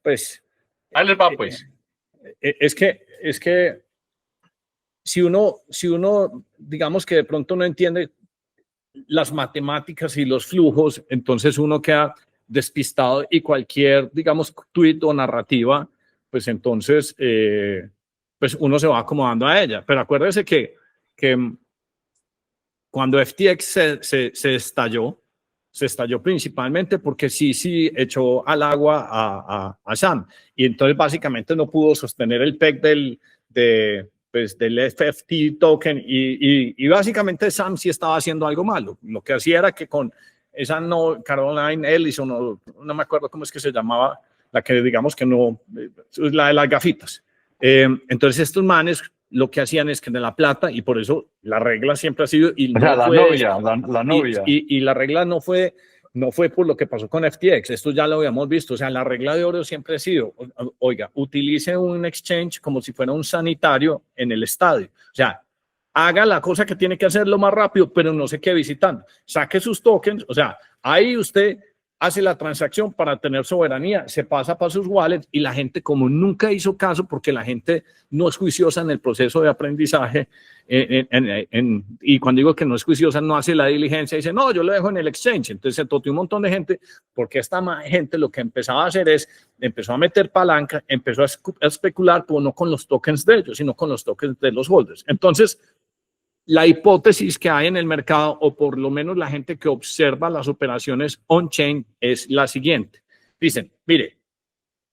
pues... Ahí les va, pues. Es que si uno, digamos que de pronto no entiende las matemáticas y los flujos, entonces uno queda despistado y cualquier, digamos, tuit o narrativa, pues entonces, pues uno se va acomodando a ella. Pero acuérdese que cuando FTX se estalló principalmente porque sí echó al agua a Sam. Y entonces básicamente no pudo sostener el PEG del FFT token y básicamente Sam sí estaba haciendo algo malo. Lo que hacía era que con esa Caroline Ellison, no me acuerdo cómo es que se llamaba, la que digamos que no, la de las gafitas. Entonces estos manes lo que hacían es que de la plata, y por eso la regla siempre ha sido... Y o sea, no la novia. Y la regla no fue por lo que pasó con FTX, esto ya lo habíamos visto, o sea, la regla de oro siempre ha sido, oiga, utilice un exchange como si fuera un sanitario en el estadio, o sea, haga la cosa que tiene que hacer lo más rápido, pero no se quede visitando, saque sus tokens, o sea, ahí usted hace la transacción para tener soberanía, se pasa para sus wallets y la gente como nunca hizo caso porque la gente no es juiciosa en el proceso de aprendizaje y cuando digo que no es juiciosa no hace la diligencia y dice no, yo lo dejo en el exchange, entonces se toteó un montón de gente porque esta gente lo que empezaba a hacer es, empezó a meter palanca, empezó a especular pero no con los tokens de ellos, sino con los tokens de los holders. Entonces la hipótesis que hay en el mercado, o por lo menos la gente que observa las operaciones on-chain, es la siguiente. Dicen, mire,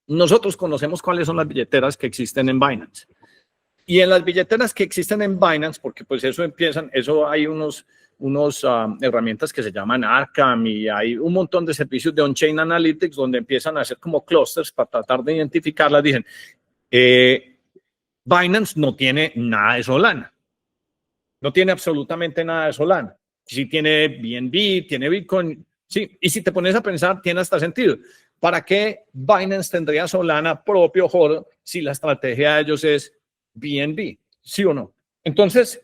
nosotros conocemos cuáles son las billeteras que existen en Binance. Y en las billeteras que existen en Binance, porque pues eso hay unos herramientas que se llaman Arkham y hay un montón de servicios de on-chain analytics donde empiezan a hacer como clusters para tratar de identificarlas. Dicen, Binance no tiene nada de Solana. No tiene absolutamente nada de Solana. Sí tiene BNB, tiene Bitcoin, sí. Y si te pones a pensar, tiene hasta sentido. ¿Para qué Binance tendría Solana propio hold si la estrategia de ellos es BNB? ¿Sí o no? Entonces,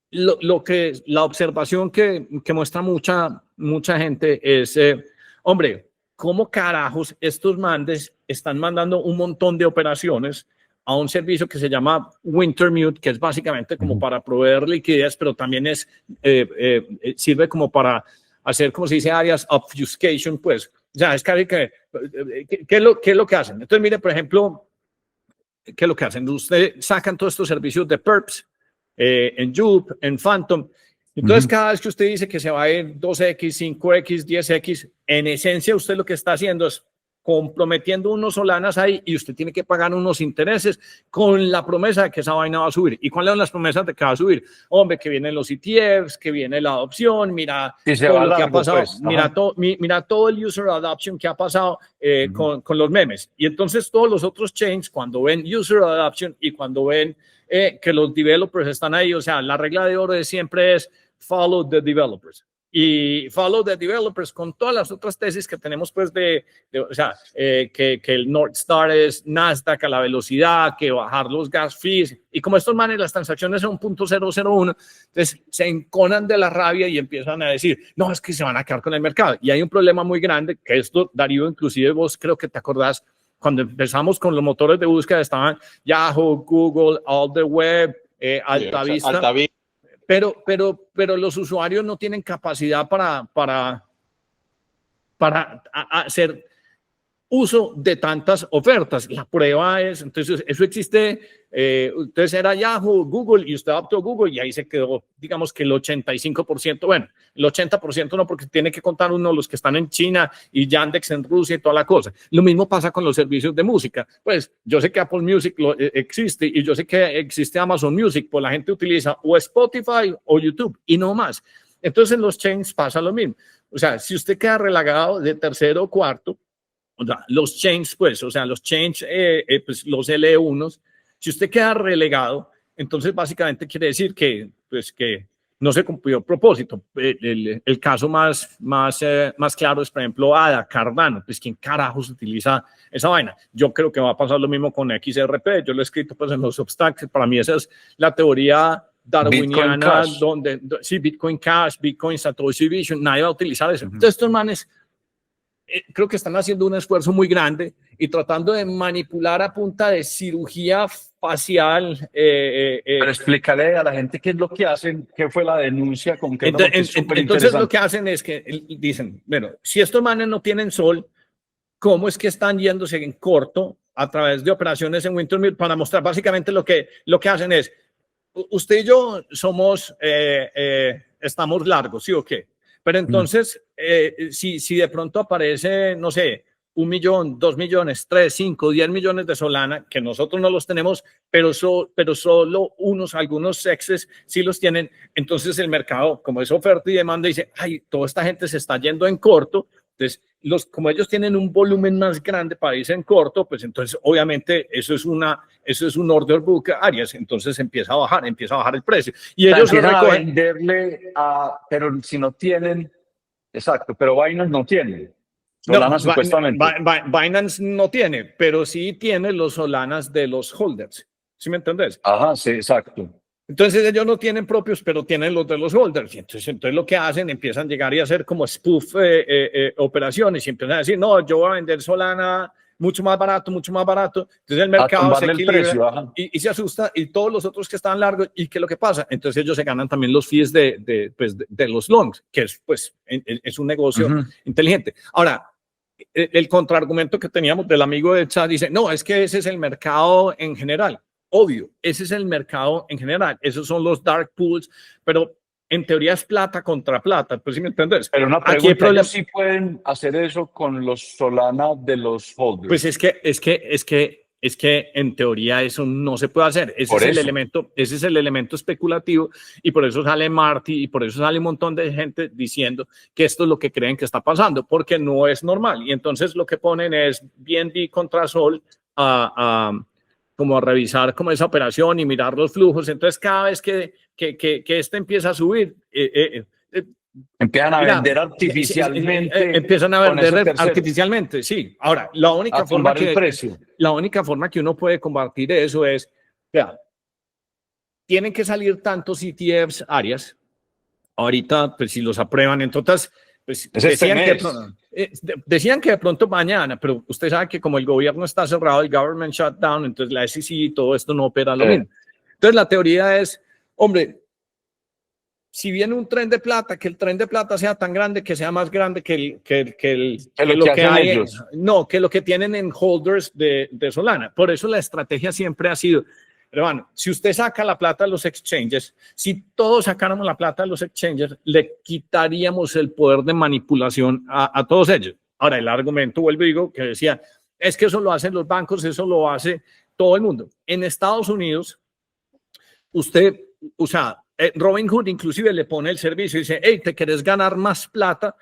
la observación que muestra mucha gente es, hombre, ¿cómo carajos estos mandes están mandando un montón de operaciones a un servicio que se llama Wintermute, que es básicamente como para proveer liquidez, pero también sirve como para hacer, como se dice, áreas obfuscation, pues, o sea, es casi que, ¿qué es lo que hacen? Entonces, mire, por ejemplo, ¿qué es lo que hacen? Ustedes sacan todos estos servicios de Perps, en Jupe, en Phantom. Entonces, cada vez que usted dice que se va a ir 2X, 5X, 10X, en esencia, usted lo que está haciendo es comprometiendo unos solanas ahí y usted tiene que pagar unos intereses con la promesa de que esa vaina va a subir. ¿Y cuáles son las promesas de que va a subir? Hombre, que vienen los ETFs, que viene la adopción, mira todo lo que ha pasado, pues, mira todo el user adoption que ha pasado con los memes. Y entonces todos los otros chains, cuando ven user adoption y cuando ven que los developers están ahí, o sea, la regla de oro siempre es follow the developers. Y follow the developers con todas las otras tesis que tenemos, pues, o sea, que el North Star es Nasdaq a la velocidad, que bajar los gas fees. Y como estos manes, las transacciones son 0.001, entonces se enconan de la rabia y empiezan a decir, no, es que se van a quedar con el mercado. Y hay un problema muy grande, que esto, Darío, inclusive vos creo que te acordás, cuando empezamos con los motores de búsqueda, estaban Yahoo, Google, All the Web, Altavista. Pero los usuarios no tienen capacidad para hacer uso de tantas ofertas. La prueba es, entonces, eso existe, entonces era Yahoo, Google, y usted adoptó Google y ahí se quedó, digamos que el 85%, bueno, el 80% no, porque tiene que contar uno los que están en China y Yandex en Rusia y toda la cosa. Lo mismo pasa con los servicios de música. Pues yo sé que Apple Music existe y yo sé que existe Amazon Music, pues la gente utiliza o Spotify o YouTube y no más. Entonces en los chains pasa lo mismo. O sea, si usted queda relegado de tercero o cuarto, o sea, los chains, pues, o sea, los chains, pues, los L1s, si usted queda relegado, entonces básicamente quiere decir que, pues, que no se cumplió el propósito. El caso más claro es, por ejemplo, ADA, Cardano. Pues, ¿quién carajos utiliza esa vaina? Yo creo que va a pasar lo mismo con XRP. Yo lo he escrito, pues, en los Substacks. Para mí esa es la teoría darwiniana, sí, Bitcoin Cash, Bitcoin Satoshi Vision, nadie va a utilizar eso. Entonces, estos manes creo que están haciendo un esfuerzo muy grande y tratando de manipular a punta de cirugía facial. Pero explícale a la gente qué es lo que hacen, qué fue la denuncia concreta, porque es súper Entonces lo interesante. que hacen es que dicen, bueno, si estos manes no tienen sol, ¿cómo es que están yéndose en corto a través de operaciones en Wintermute para mostrar básicamente lo que hacen es, usted y yo somos, estamos largos, ¿sí o qué? Pero entonces, si de pronto aparece, no sé, 1 millón, 2 millones, 3, 5, 10 millones de Solana, que nosotros no los tenemos, pero solo algunos sexes sí los tienen, entonces el mercado, como es oferta y demanda, dice, ay, toda esta gente se está yendo en corto. Entonces, como ellos tienen un volumen más grande para irse en corto, pues entonces obviamente eso es un order book Arias, entonces empieza a bajar el precio. Y ellos empiezan a recogen, venderle pero si no tienen, exacto, pero Binance no tiene Solana no, supuestamente. Binance no tiene, pero sí tiene los Solanas de los holders. ¿Sí me entendés? Ajá, sí, exacto. Entonces ellos no tienen propios, pero tienen los de los holders. Y entonces lo que hacen, empiezan a llegar y hacer como spoof operaciones y empiezan a decir, no, yo voy a vender Solana mucho más barato, mucho más barato. Entonces el mercado se equilibra el precio, y se asusta, y todos los otros que están largos, ¿y qué es lo que pasa? Entonces ellos se ganan también los fees de los longs, que es, pues, es un negocio inteligente. Ahora, el contraargumento que teníamos del amigo de chat dice, no, es que ese es el mercado en general. Obvio, ese es el mercado en general, esos son los dark pools, pero en teoría es plata contra plata, pues si me entiendes. Pero una pregunta, ¿ellos sí pueden hacer eso con los Solana de los holders? Pues es que en teoría eso no se puede hacer. Ese es el elemento especulativo, y por eso sale Marty y por eso sale un montón de gente diciendo que esto es lo que creen que está pasando, porque no es normal. Y entonces lo que ponen es BNB contra Sol como a revisar como esa operación y mirar los flujos. Entonces cada vez que este empieza a subir, empiezan a vender artificialmente. Empiezan a vender artificialmente, sí. Ahora, la única forma que uno puede combatir eso es, vea, tienen que salir tantos ETFs Arias. Ahorita, pues si los aprueban, entonces, pues decían que de pronto mañana, pero usted sabe que como el gobierno está cerrado, el government shutdown, entonces la SEC y todo esto no opera lo mismo. Entonces la teoría es, hombre, si viene un tren de plata, que el tren de plata sea tan grande, que sea más grande que lo que hay ellos. No, que lo que tienen en holders de Solana. Por eso la estrategia siempre ha sido, hermano, si usted saca la plata de los exchanges, si todos sacáramos la plata de los exchanges, le quitaríamos el poder de manipulación a todos ellos. Ahora, el argumento, vuelvo y digo, que decía, es que eso lo hacen los bancos, eso lo hace todo el mundo. En Estados Unidos, usted, o sea, Robinhood inclusive le pone el servicio y dice, hey, ¿te querés ganar más plata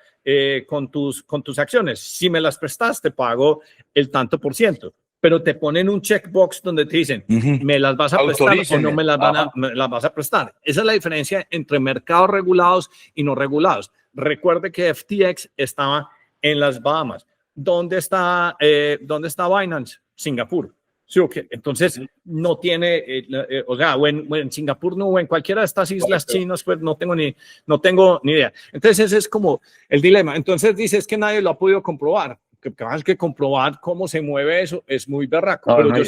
con tus acciones? Si me las prestas, te pago el tanto %. Pero te ponen un checkbox donde te dicen, ¿me las vas a prestar o no me las vas a prestar? Esa es la diferencia entre mercados regulados y no regulados. Recuerde que FTX estaba en las Bahamas. ¿Dónde está Binance? Singapur. Sí, okay. Entonces no tiene, o sea, o en Singapur no, o en cualquiera de estas islas chinas, pues no tengo ni idea. Entonces ese es como el dilema. Entonces dices que nadie lo ha podido comprobar. Que más que comprobar cómo se mueve eso es muy berraco. No, pero no,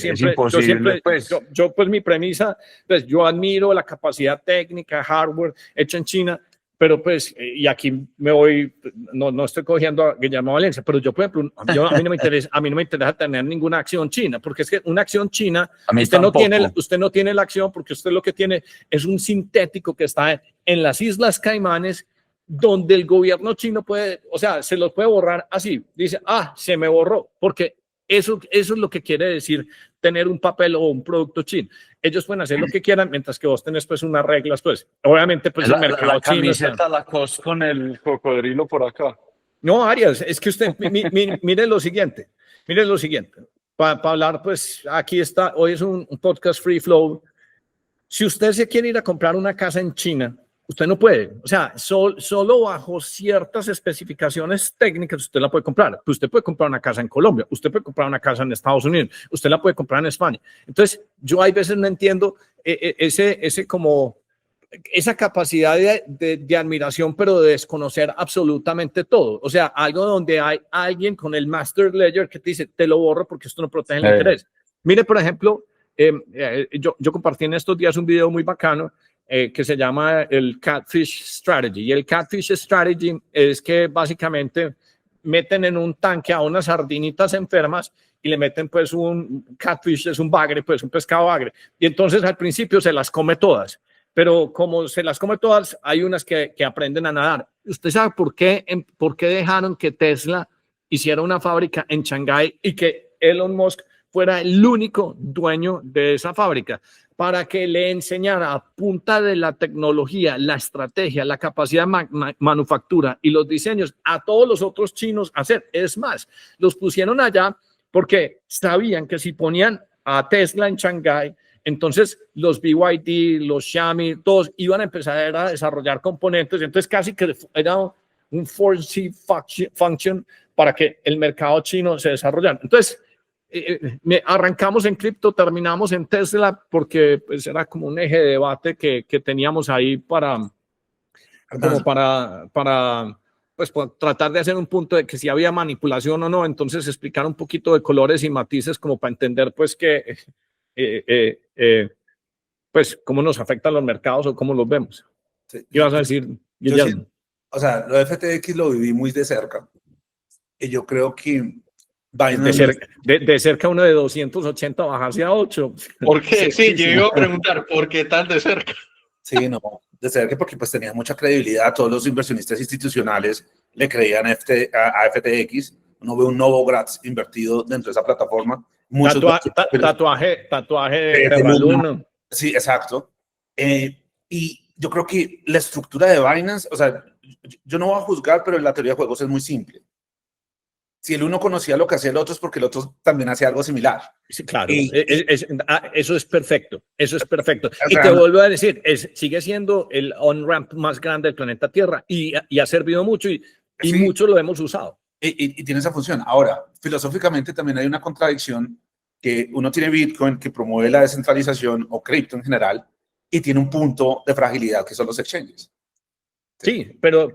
yo pues mi premisa, pues yo admiro la capacidad técnica, hardware hecho en China. Pero pues, y aquí me voy, no estoy cogiendo a Guillermo Valencia, pero yo, por ejemplo, a mí no me interesa tener ninguna acción china, porque es que una acción china, usted no tiene la acción, porque usted lo que tiene es un sintético que está en las Islas Caimanes, donde el gobierno chino puede, o sea, se los puede borrar así. Dice, se me borró, porque eso es lo que quiere decir tener un papel o un producto chino. Ellos pueden hacer lo que quieran, mientras que vos tenés pues unas reglas, pues obviamente pues el mercado la chino. Camiseta Lacoste con el cocodrilo por acá. No, Arias, es que usted mire lo siguiente, para hablar pues aquí está, hoy es un podcast free flow. Si usted se quiere ir a comprar una casa en China, usted no puede, o sea, solo bajo ciertas especificaciones técnicas usted la puede comprar. Usted puede comprar una casa en Colombia, usted puede comprar una casa en Estados Unidos, usted la puede comprar en España. Entonces, yo hay veces no entiendo ese como esa capacidad de admiración, pero de desconocer absolutamente todo. O sea, algo donde hay alguien con el master ledger que te dice, te lo borro porque esto no protege el interés. Mire, por ejemplo, yo compartí en estos días un video muy bacano que se llama el Catfish Strategy. Y el Catfish Strategy es que básicamente meten en un tanque a unas sardinitas enfermas y le meten pues un catfish, es un bagre, pues un pescado bagre. Y entonces al principio se las come todas. Pero como se las come todas, hay unas que aprenden a nadar. ¿Usted sabe por qué dejaron que Tesla hiciera una fábrica en Shanghái y que Elon Musk fuera el único dueño de esa fábrica? Para que le enseñara a punta de la tecnología, la estrategia, la capacidad de manufactura y los diseños a todos los otros chinos a hacer. Es más, los pusieron allá porque sabían que si ponían a Tesla en Shanghái, entonces los BYD, los Xiaomi, todos iban a empezar a desarrollar componentes. Entonces casi que era un force function para que el mercado chino se desarrollara. Entonces, arrancamos en cripto, terminamos en Tesla, porque pues, era como un eje de debate que teníamos ahí para pues, tratar de hacer un punto de que si había manipulación o no. Entonces explicar un poquito de colores y matices como para entender pues que pues cómo nos afectan los mercados o cómo los vemos. Sí, ¿Qué vas a decir, Guillermo? Sí, o sea, lo de FTX lo viví muy de cerca y yo creo que De cerca uno de 280 bajarse a 8. ¿Por qué? Sí, yo iba a preguntar, ¿por qué tan de cerca? Sí, no, de cerca porque pues tenía mucha credibilidad, todos los inversionistas institucionales le creían a FTX, uno ve un Novogratz invertido dentro de esa plataforma. Tatuaje de balón. Sí, exacto. Y yo creo que la estructura de Binance, o sea, yo no voy a juzgar, pero la teoría de juegos es muy simple. Si el uno conocía lo que hacía el otro es porque el otro también hacía algo similar. Sí, claro, eso es perfecto, eso es perfecto. Y te vuelvo a decir, sigue siendo el on-ramp más grande del planeta Tierra y ha servido mucho y sí, mucho lo hemos usado. Y tiene esa función. Ahora, filosóficamente también hay una contradicción que uno tiene Bitcoin que promueve la descentralización o cripto en general y tiene un punto de fragilidad que son los exchanges. Sí, pero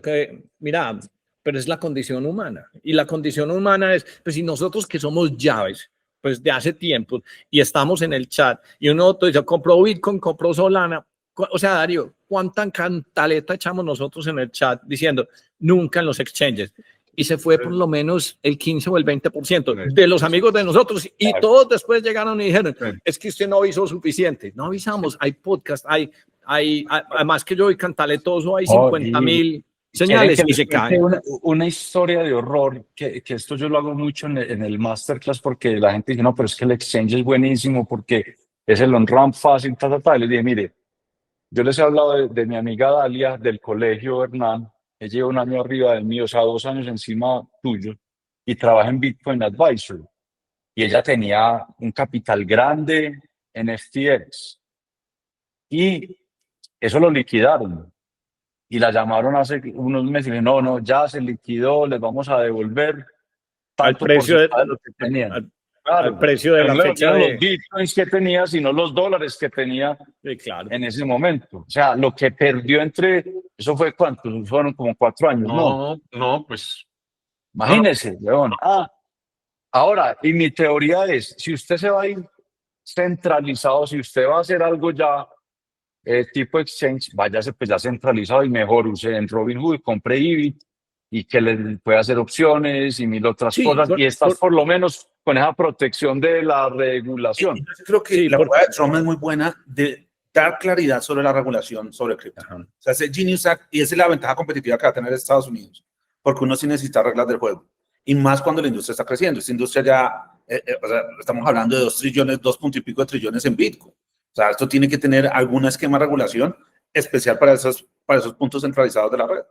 que, mira, pero es la condición humana. Y la condición humana es, pues si nosotros que somos llaves, pues de hace tiempo, y estamos en el chat, y uno dice, compró Bitcoin, compró Solana, o sea, Darío, ¿cuánta cantaleta echamos nosotros en el chat diciendo, nunca en los exchanges? Y se fue por lo menos el 15 o el 20% de los amigos de nosotros, y todos después llegaron y dijeron, es que usted no avisó suficiente. No avisamos, hay podcast, además que yo soy cantaletoso, hay 50,000 señales y se caen. Una historia de horror, que esto yo lo hago mucho en el masterclass porque la gente dice, no, pero es que el exchange es buenísimo porque es el on-ramp fácil, Y les dije, mire, yo les he hablado de mi amiga Dalia del colegio Hernán, ella lleva un año arriba de mí, o sea, 2 años encima tuyo, y trabaja en Bitcoin Advisory. Y ella tenía un capital grande en FTX. Y eso lo liquidaron. Y la llamaron hace unos meses y le dijeron, no, ya se liquidó, les vamos a devolver al precio de lo que tenían. Al precio de la fecha de los bitcoins que tenía, sino los dólares que tenía en ese momento. O sea, lo que perdió eso fue ¿cuánto? Fueron como 4 años, No, pues. Imagínese, León. Ahora, y mi teoría es, si usted se va a ir centralizado, si usted va a hacer algo ya tipo exchange, váyase pues ya centralizado y mejor use en Robinhood, compre IBIT y que le pueda hacer opciones y 1000 otras cosas, y estás por lo menos con esa protección de la regulación. Yo creo que la jugada de Trump es muy buena de dar claridad sobre la regulación sobre cripto. O sea, ese Genius Act, y esa es la ventaja competitiva que va a tener Estados Unidos, porque uno sí necesita reglas del juego, y más cuando la industria está creciendo. Esta industria ya, o sea, estamos hablando de 2 trillones, 2 punto y pico de trillones en Bitcoin. O sea, esto tiene que tener algún esquema de regulación especial para esos puntos centralizados de la red.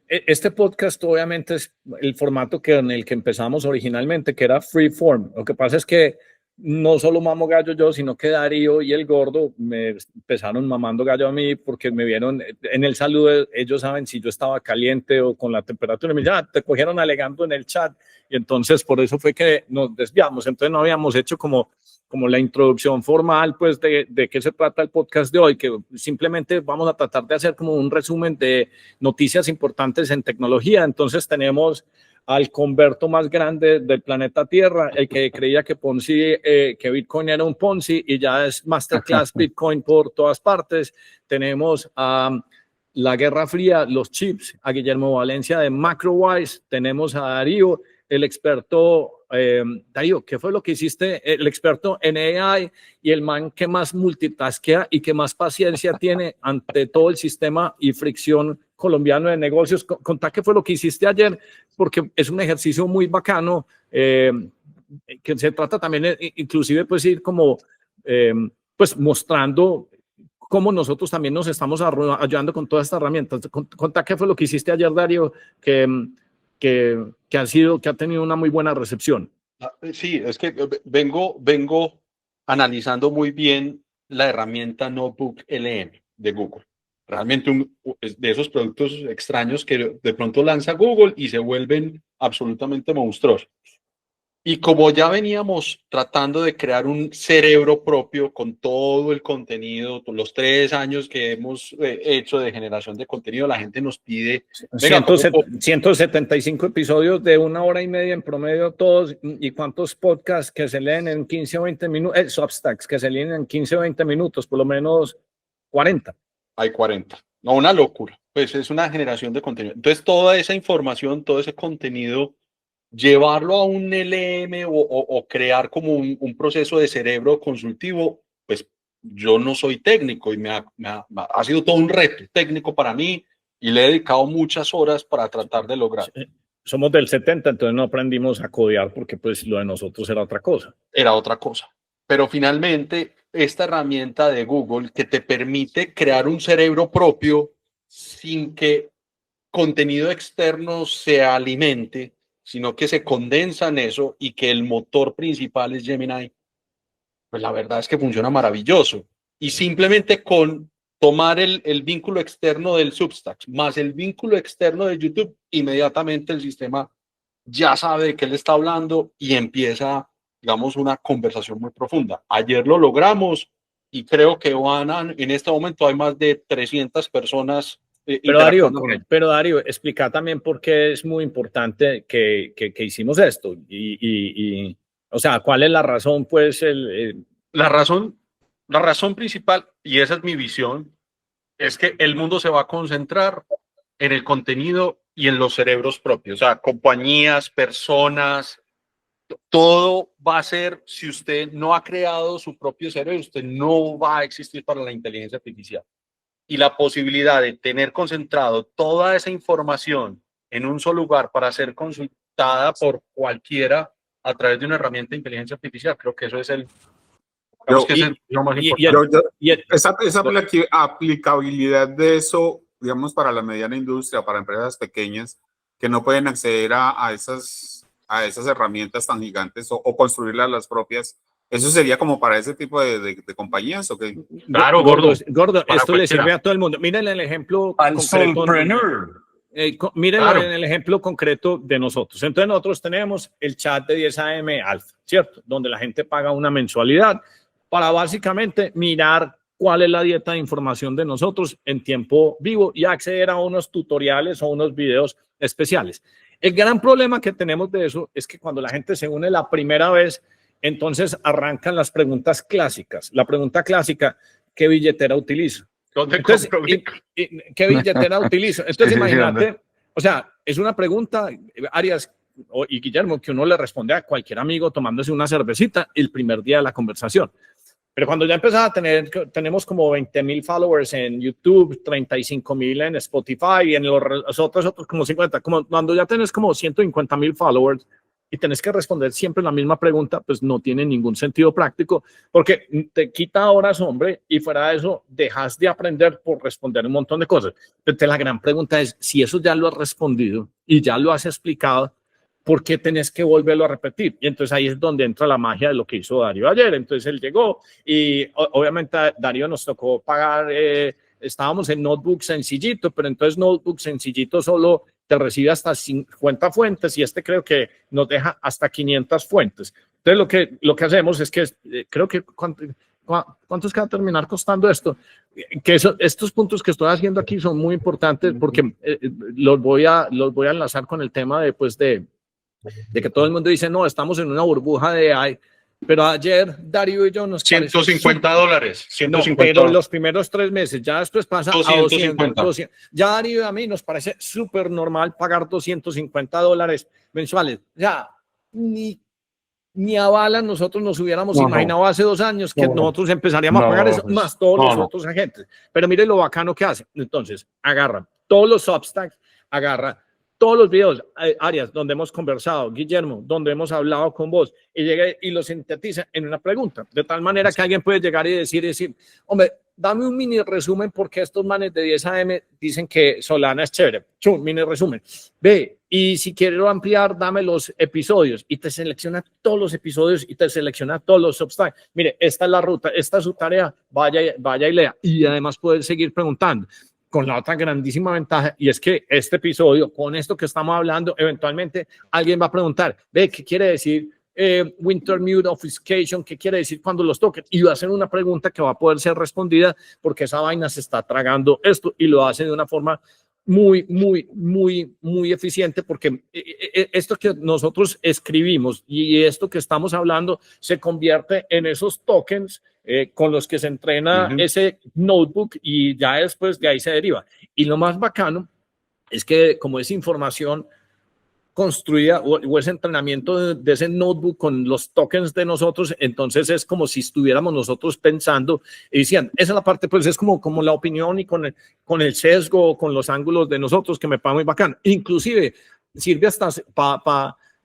Este podcast obviamente es el formato en el que empezamos originalmente, que era freeform. Lo que pasa es que no solo mamo gallo yo, sino que Darío y el gordo me empezaron mamando gallo a mí porque me vieron en el saludo. Ellos saben si yo estaba caliente o con la temperatura. Me dijeron, te cogieron alegando en el chat y entonces por eso fue que nos desviamos. Entonces no habíamos hecho como la introducción formal, pues, de qué se trata el podcast de hoy, que simplemente vamos a tratar de hacer como un resumen de noticias importantes en tecnología. Entonces tenemos al converto más grande del planeta Tierra, el que creía que Ponzi, que Bitcoin era un Ponzi y ya es Masterclass Bitcoin por todas partes. Tenemos a la Guerra Fría, los chips, a Guillermo Valencia de MacroWise, tenemos a Darío, el experto. Darío, ¿qué fue lo que hiciste? El experto en AI y el man que más multitaskea y que más paciencia tiene ante todo el sistema y fricción colombiano de negocios. Contá qué fue lo que hiciste ayer, porque es un ejercicio muy bacano, que se trata también, inclusive, pues ir como, pues mostrando cómo nosotros también nos estamos ayudando con todas estas herramientas. Contá qué fue lo que hiciste ayer, Darío, que ha tenido una muy buena recepción. Sí, es que vengo analizando muy bien la herramienta Notebook LM de Google. Realmente de esos productos extraños que de pronto lanza Google y se vuelven absolutamente monstruosos. Y como ya veníamos tratando de crear un cerebro propio con todo el contenido, los 3 años que hemos hecho de generación de contenido, la gente nos pide... Venga, 175 episodios de 1 hora y media en promedio todos, y cuántos podcasts que se leen en 15 o 20 minutos, Substacks que se leen en 15 o 20 minutos, por lo menos 40. Hay 40. No, una locura. Pues es una generación de contenido. Entonces toda esa información, todo ese contenido, llevarlo a un LM o crear como un proceso de cerebro consultivo, pues yo no soy técnico y ha sido todo un reto técnico para mí y le he dedicado muchas horas para tratar de lograr. Somos del 70, entonces no aprendimos a codear porque pues lo de nosotros era otra cosa. Era otra cosa. Pero finalmente esta herramienta de Google que te permite crear un cerebro propio sin que contenido externo se alimente, sino que se condensa en eso y que el motor principal es Gemini, pues la verdad es que funciona maravilloso. Y simplemente con tomar el vínculo externo del Substack más el vínculo externo de YouTube, inmediatamente el sistema ya sabe de qué le está hablando y empieza, digamos, una conversación muy profunda. Ayer lo logramos y creo que en este momento hay más de 300 personas. Pero Darío, explica también por qué es muy importante que hicimos esto o sea, ¿cuál es la razón? Pues la razón principal, y esa es mi visión, es que el mundo se va a concentrar en el contenido y en los cerebros propios, o sea, compañías, personas, todo va a ser, si usted no ha creado su propio cerebro, usted no va a existir para la inteligencia artificial. Y la posibilidad de tener concentrado toda esa información en un solo lugar para ser consultada por cualquiera a través de una herramienta de inteligencia artificial, creo que eso es lo más importante. Esa aplicabilidad de eso, digamos, para la mediana industria, para empresas pequeñas que no pueden acceder a esas herramientas tan gigantes o construirlas las propias, ¿eso sería como para ese tipo de compañías o qué? Claro, gordo, esto cualquiera. le sirve a todo el mundo. Miren el ejemplo Al concreto. solopreneur. Miren Claro. en el ejemplo concreto de nosotros. Entonces nosotros tenemos el chat de 10 AM Alpha, ¿cierto? Donde la gente paga una mensualidad para básicamente mirar cuál es la dieta de información de nosotros en tiempo vivo y acceder a unos tutoriales o unos videos especiales. El gran problema que tenemos de eso es que cuando la gente se une la primera vez, entonces arrancan las preguntas clásicas. La pregunta clásica, ¿qué billetera utilizo? Entonces, ¿qué billetera utilizo? Entonces, imagínate, o sea, es una pregunta, Arias y Guillermo, que uno le responde a cualquier amigo tomándose una cervecita el primer día de la conversación. Pero cuando ya empezaba tenemos como 20,000 followers en YouTube, 35,000 en Spotify y en los otros como 50. Cuando ya tenés como 150,000 followers y tenés que responder siempre la misma pregunta, pues no tiene ningún sentido práctico porque te quita horas, hombre, y fuera de eso dejas de aprender por responder un montón de cosas. Entonces la gran pregunta es, si eso ya lo has respondido y ya lo has explicado, ¿por qué tenés que volverlo a repetir? Y entonces ahí es donde entra la magia de lo que hizo Darío ayer. Entonces él llegó y obviamente Darío nos tocó pagar estábamos en notebook sencillito, pero entonces notebook sencillito solo te recibe hasta 50 fuentes y creo que nos deja hasta 500 fuentes. Entonces lo que hacemos es que creo que ¿cuánto es que va a terminar costando esto? Que estos puntos que estoy haciendo aquí son muy importantes porque los voy a enlazar con el tema de que todo el mundo dice, no, estamos en una burbuja de AI. Pero ayer Darío y yo nos $150. No, pero los primeros 3 meses, ya después pasa 250. a 200. Ya Darío y a mí nos parece súper normal pagar $250 mensuales. Ya, ni a balas nosotros nos hubiéramos imaginado hace 2 años que nosotros empezaríamos a pagar eso, más todos los otros agentes. Pero mire lo bacano que hace. Entonces, agarra todos los Substacks, agarra todos los videos, áreas donde hemos conversado, Guillermo, donde hemos hablado con vos, y llega y lo sintetiza en una pregunta, de tal manera que alguien puede llegar y decir, hombre, dame un mini resumen porque estos manes de 10 AM dicen que Solana es chévere. Chum, mini resumen. Ve, y si quiero ampliar, dame los episodios, y te selecciona todos los episodios y te selecciona todos los substacks. Mire, esta es la ruta, esta es su tarea, vaya y lea. Y además puedes seguir preguntando. Con la otra grandísima ventaja, y es que este episodio, con esto que estamos hablando, eventualmente alguien va a preguntar, ve, ¿qué quiere decir Wintermute Obfuscation? ¿Qué quiere decir cuando los toquen? Y va a hacer una pregunta que va a poder ser respondida porque esa vaina se está tragando esto y lo hace de una forma muy eficiente, porque esto que nosotros escribimos y esto que estamos hablando se convierte en esos tokens con los que se entrena ese notebook y ya después de ahí se deriva. Y lo más bacano es que como es información construida o ese entrenamiento de ese notebook con los tokens de nosotros, entonces es como si estuviéramos nosotros pensando y decían, esa es la parte, pues es como la opinión y con el sesgo, con los ángulos de nosotros, que me parece muy bacano. Inclusive sirve hasta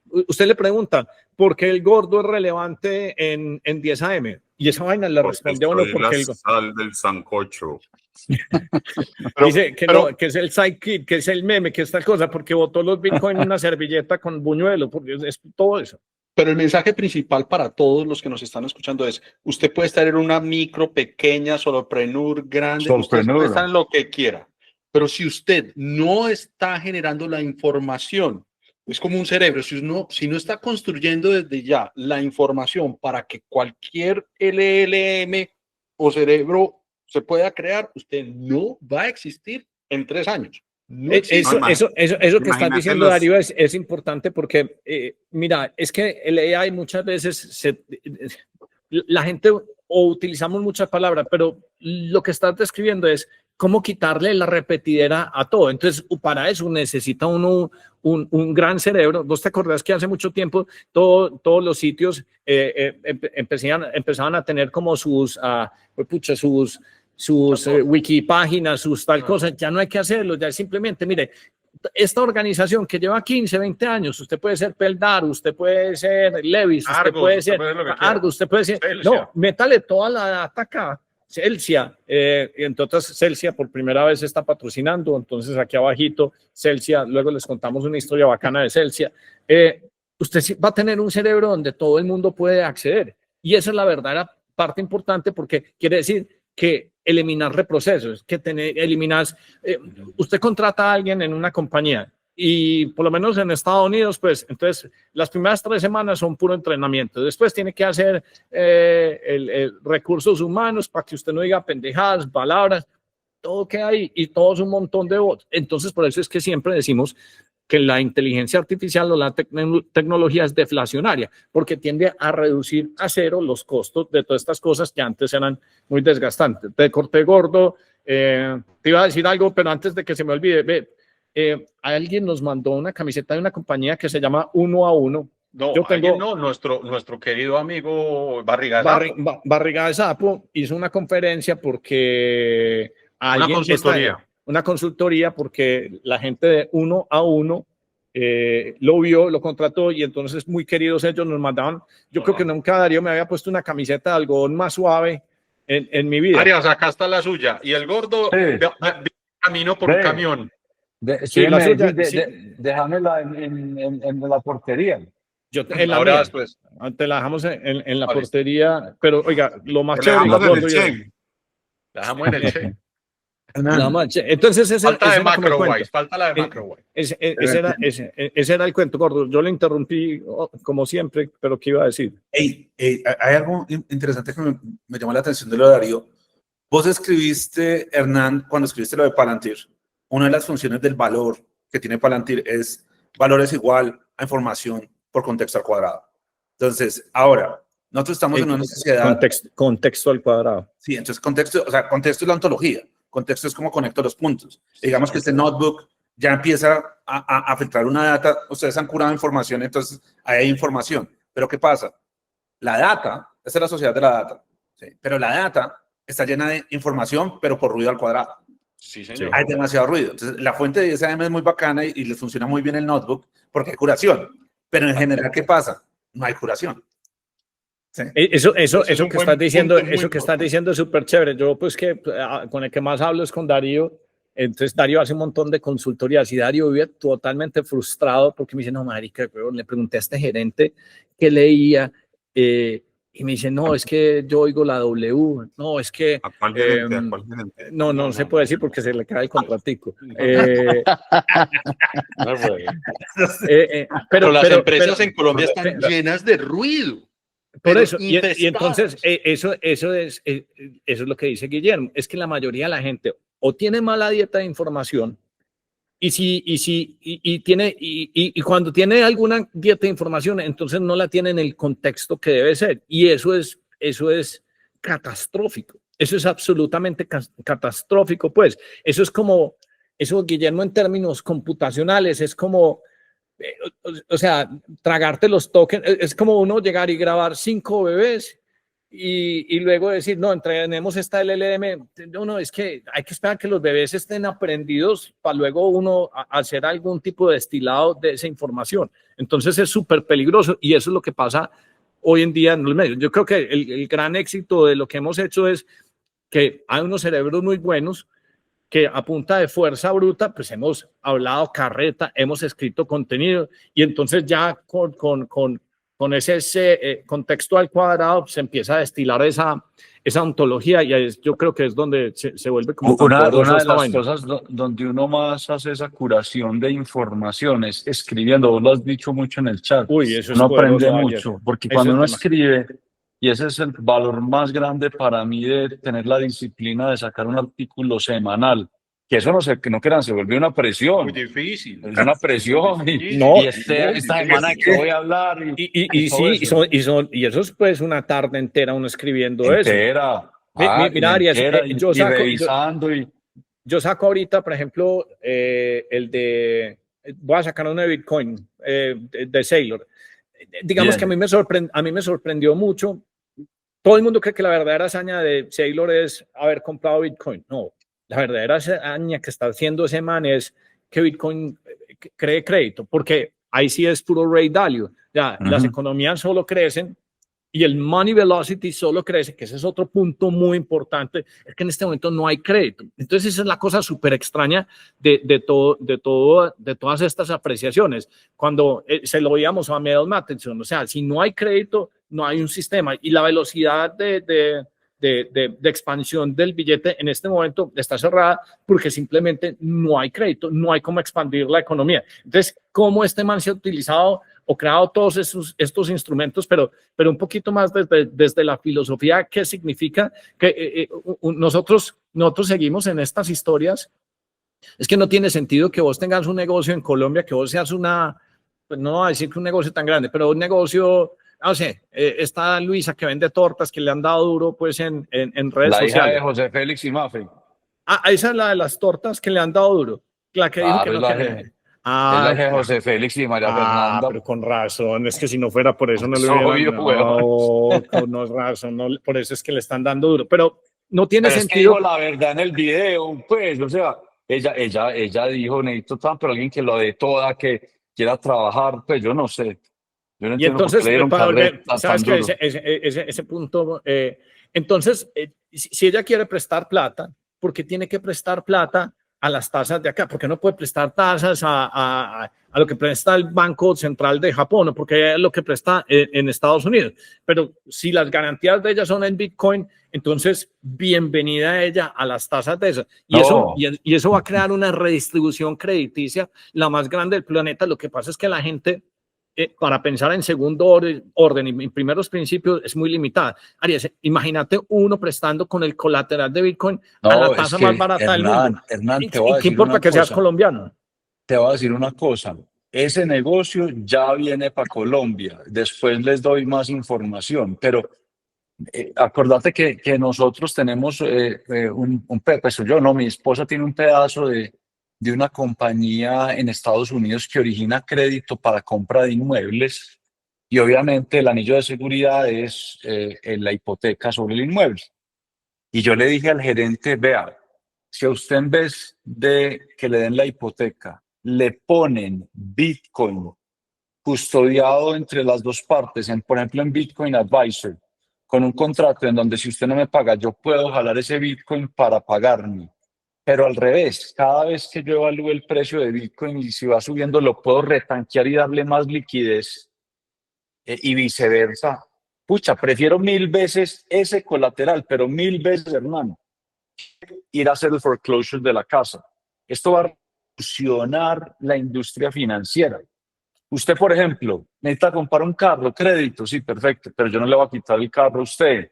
usted le pregunta, ¿por qué el gordo es relevante en 10 AM? Y esa vaina le responde a uno porque la sal del sancocho. Dice que no, que es el sidekick, que es el meme, que es tal cosa, porque botó los bitcoins en una servilleta con buñuelo, porque es todo eso. Pero el mensaje principal para todos los que nos están escuchando es, usted puede estar en una micro, pequeña, solopreneur, grande, usted puede estar en lo que quiera, pero si usted no está generando la información, es como un cerebro, si no está construyendo desde ya la información para que cualquier LLM o cerebro se pueda crear, usted no va a existir en 3 años. No eso que estás diciendo, Darío, es importante porque, mira, es que el AI muchas veces la gente o utilizamos muchas palabras, pero lo que estás describiendo es cómo quitarle la repetidera a todo. Entonces, para eso necesita uno un gran cerebro. ¿Vos te acordás que hace mucho tiempo todos los sitios empezaban a tener como sus wiki páginas, sus tal cosas? Ya no hay que hacerlo, ya simplemente, mire, esta organización que lleva 15, 20 años, usted puede ser Peldar, usted puede ser Levis, usted puede ser Argos, usted puede ser, no, métale toda la data acá. Celsia, entonces Celsia por primera vez está patrocinando, entonces aquí abajito Celsia, luego les contamos una historia bacana de Celsia. Usted va a tener un cerebro donde todo el mundo puede acceder, y esa es la verdadera parte importante, porque quiere decir que eliminar reprocesos, que eliminas, usted contrata a alguien en una compañía y por lo menos en Estados Unidos, pues entonces las primeras 3 semanas son puro entrenamiento, después tiene que hacer recursos humanos para que usted no diga pendejadas, palabras, todo que hay y todo es un montón de bots. Entonces por eso es que siempre decimos que la inteligencia artificial o la tecnología es deflacionaria, porque tiende a reducir a cero los costos de todas estas cosas que antes eran muy desgastantes. Te corté, gordo, te iba a decir algo, pero antes de que se me olvide, alguien nos mandó una camiseta de una compañía que se llama 1 a 1. No, yo tengo nuestro querido amigo Barriga de Sapo. Barriga de Sapo hizo una conferencia porque una consultoría porque la gente de 1 a 1 lo vio, lo contrató, y entonces muy queridos ellos nos mandaban. Yo creo que nunca Darío me había puesto una camiseta de algodón más suave en mi vida. Arias, acá está la suya. Y el gordo camino por un camión. Déjamela en la portería. Ahora después. Te la dejamos en la portería, pero oiga, lo más chévere. La dejamos en el Che. La mancha. Entonces Falta ese de era como el cuento. MacroWise, falta la de MacroWise. Ese era el cuento, gordo. Yo le interrumpí como siempre, pero ¿qué iba a decir? Hay algo interesante que me llamó la atención de lo de Darío. Vos escribiste, Hernán, cuando escribiste lo de Palantir, una de las funciones del valor que tiene Palantir es valor es igual a información por contexto al cuadrado. Entonces, ahora, nosotros estamos en una sociedad... Contexto al cuadrado. Sí, entonces contexto, o sea, contexto es la ontología. Contexto es cómo conecto los puntos. Digamos que este notebook ya empieza a filtrar una data. Ustedes han curado información, entonces ahí hay información. Pero ¿qué pasa? La data, esta es la sociedad de la data, ¿sí? Pero la data está llena de información, pero por ruido al cuadrado. Sí, señor. Hay demasiado ruido. Entonces, la fuente de 10AM es muy bacana y les funciona muy bien el notebook porque hay curación. Pero en general, ¿qué pasa? No hay curación. Sí. Eso es un que buen estás diciendo, punto, muy eso que estás importante. diciendo es súper chévere. Yo, pues, que con el que más hablo es con Darío. Entonces, Darío hace un montón de consultorías y Darío vive totalmente frustrado porque me dice, no, marica, le pregunté a este gerente que leía y me dice, no, es que yo oigo la W, no, es que... ¿A cuál gerente? ¿A cuál gerente? No se puede decir porque se le cae el contratico. Pero las empresas en Colombia pero- están llenas de ruido. Por pero eso, y infestadas. entonces eso es lo que dice Guillermo, es que la mayoría de la gente o tiene mala dieta de información y cuando tiene alguna dieta de información, entonces no la tiene en el contexto que debe ser, y eso es catastrófico, eso es absolutamente catastrófico, pues, eso Guillermo en términos computacionales es como... O sea, tragarte los tokens, es como uno llegar y grabar 5 bebés y luego decir, no, entrenemos esta LLM. No, es que hay que esperar que los bebés estén aprendidos para luego uno hacer algún tipo de destilado de esa información. Entonces es súper peligroso y eso es lo que pasa hoy en día en los medios. Yo creo que el gran éxito de lo que hemos hecho es que hay unos cerebros muy buenos que a punta de fuerza bruta, pues hemos hablado carreta, hemos escrito contenido y entonces ya con ese contexto al cuadrado se empieza a destilar esa ontología y yo creo que es donde se vuelve como tan Una poderosa de esta las vaina. cosas donde uno más hace esa curación de información es escribiendo. Vos lo has dicho mucho en el chat. Uy, eso es Uno aprende poderoso, Ayer. mucho, porque Eso cuando es uno demasiado. escribe, y ese es el valor más grande para mí de tener la disciplina de sacar un artículo semanal, que eso que no crean, se vuelve una presión. Muy difícil. Es una presión. No, Y esta semana de que voy a hablar. Y todo sí, eso. y eso es pues una tarde entera uno escribiendo eso. Entera. Mira, Arias, Y revisando yo saco ahorita, por ejemplo, voy a sacar uno de Bitcoin, de Saylor. Digamos Bien. que a mí me sorprendió mucho. Todo el mundo cree que la verdadera hazaña de Saylor es haber comprado Bitcoin. No, la verdadera hazaña que está haciendo ese man es que Bitcoin cree crédito, porque ahí sí es puro rate value. Ya, las economías solo crecen y el money velocity solo crece, que ese es otro punto muy importante, es que en este momento no hay crédito. Entonces esa es la cosa súper extraña de todas estas apreciaciones. Cuando se lo oíamos a Medal Mattinson, o sea, si no hay crédito, no hay un sistema y la velocidad de expansión del billete en este momento está cerrada porque simplemente no hay crédito, no hay cómo expandir la economía. Entonces, ¿cómo este man se ha utilizado o creado todos estos instrumentos, pero un poquito más desde la filosofía? ¿Qué significa que nosotros seguimos en estas historias? Es que no tiene sentido que vos tengas un negocio en Colombia, que vos seas pues no voy a decir que un negocio tan grande, pero un negocio, no sé, está Luisa que vende tortas que le han dado duro pues en redes la hija sociales. de José Félix y Mafe. Esa es la de las tortas que le han dado duro, la que dijo que es no la quería. es la hija de José Félix y María Fernanda. Pero con razón, es que si no fuera por eso no le Obvio, hubieran. No es razón, no, por eso es que le están dando duro, pero no tiene Pero es que sentido. dijo la verdad en el video, pues, o sea, ella dijo, necesito tan, pero alguien que lo dé toda, que quiera trabajar, pues yo no sé. Yo no Y entiendo entonces, por qué le dieron para volver, carreta sabes tan que duro. ese punto, entonces, si ella quiere prestar plata, ¿por qué tiene que prestar plata a las tasas de acá? ¿Por qué no puede prestar tasas a lo que presta el Banco Central de Japón o porque es lo que presta en Estados Unidos? Pero si las garantías de ellas son en Bitcoin, entonces bienvenida a ella a las tasas de esas. Y eso va a crear una redistribución crediticia la más grande del planeta. Lo que pasa es que la gente, para pensar en segundo orden y en primeros principios, es muy limitada. Arias, imagínate uno prestando con el colateral de Bitcoin a la tasa más barata del mundo. Hernán, te ¿Y voy a qué decir importa una que seas cosa. colombiano? Te voy a decir una cosa. Ese negocio ya viene para Colombia. Después les doy más información, pero acordate que nosotros tenemos pues yo no, mi esposa tiene un pedazo de una compañía en Estados Unidos que origina crédito para compra de inmuebles y obviamente el anillo de seguridad es la hipoteca sobre el inmueble. Y yo le dije al gerente, vea, si a usted en vez de que le den la hipoteca, le ponen Bitcoin custodiado entre las dos partes, por ejemplo en Bitcoin Advisor, con un contrato en donde si usted no me paga, yo puedo jalar ese Bitcoin para pagarme. Pero al revés, cada vez que yo evalúe el precio de Bitcoin y si va subiendo, lo puedo retanquear y darle más liquidez y viceversa. Pucha, prefiero 1000 veces ese colateral, pero 1000 veces, hermano, ir a hacer el foreclosure de la casa. Esto va a revolucionar la industria financiera. Usted, por ejemplo, necesita comprar un carro, crédito, sí, perfecto, pero yo no le voy a quitar el carro a usted.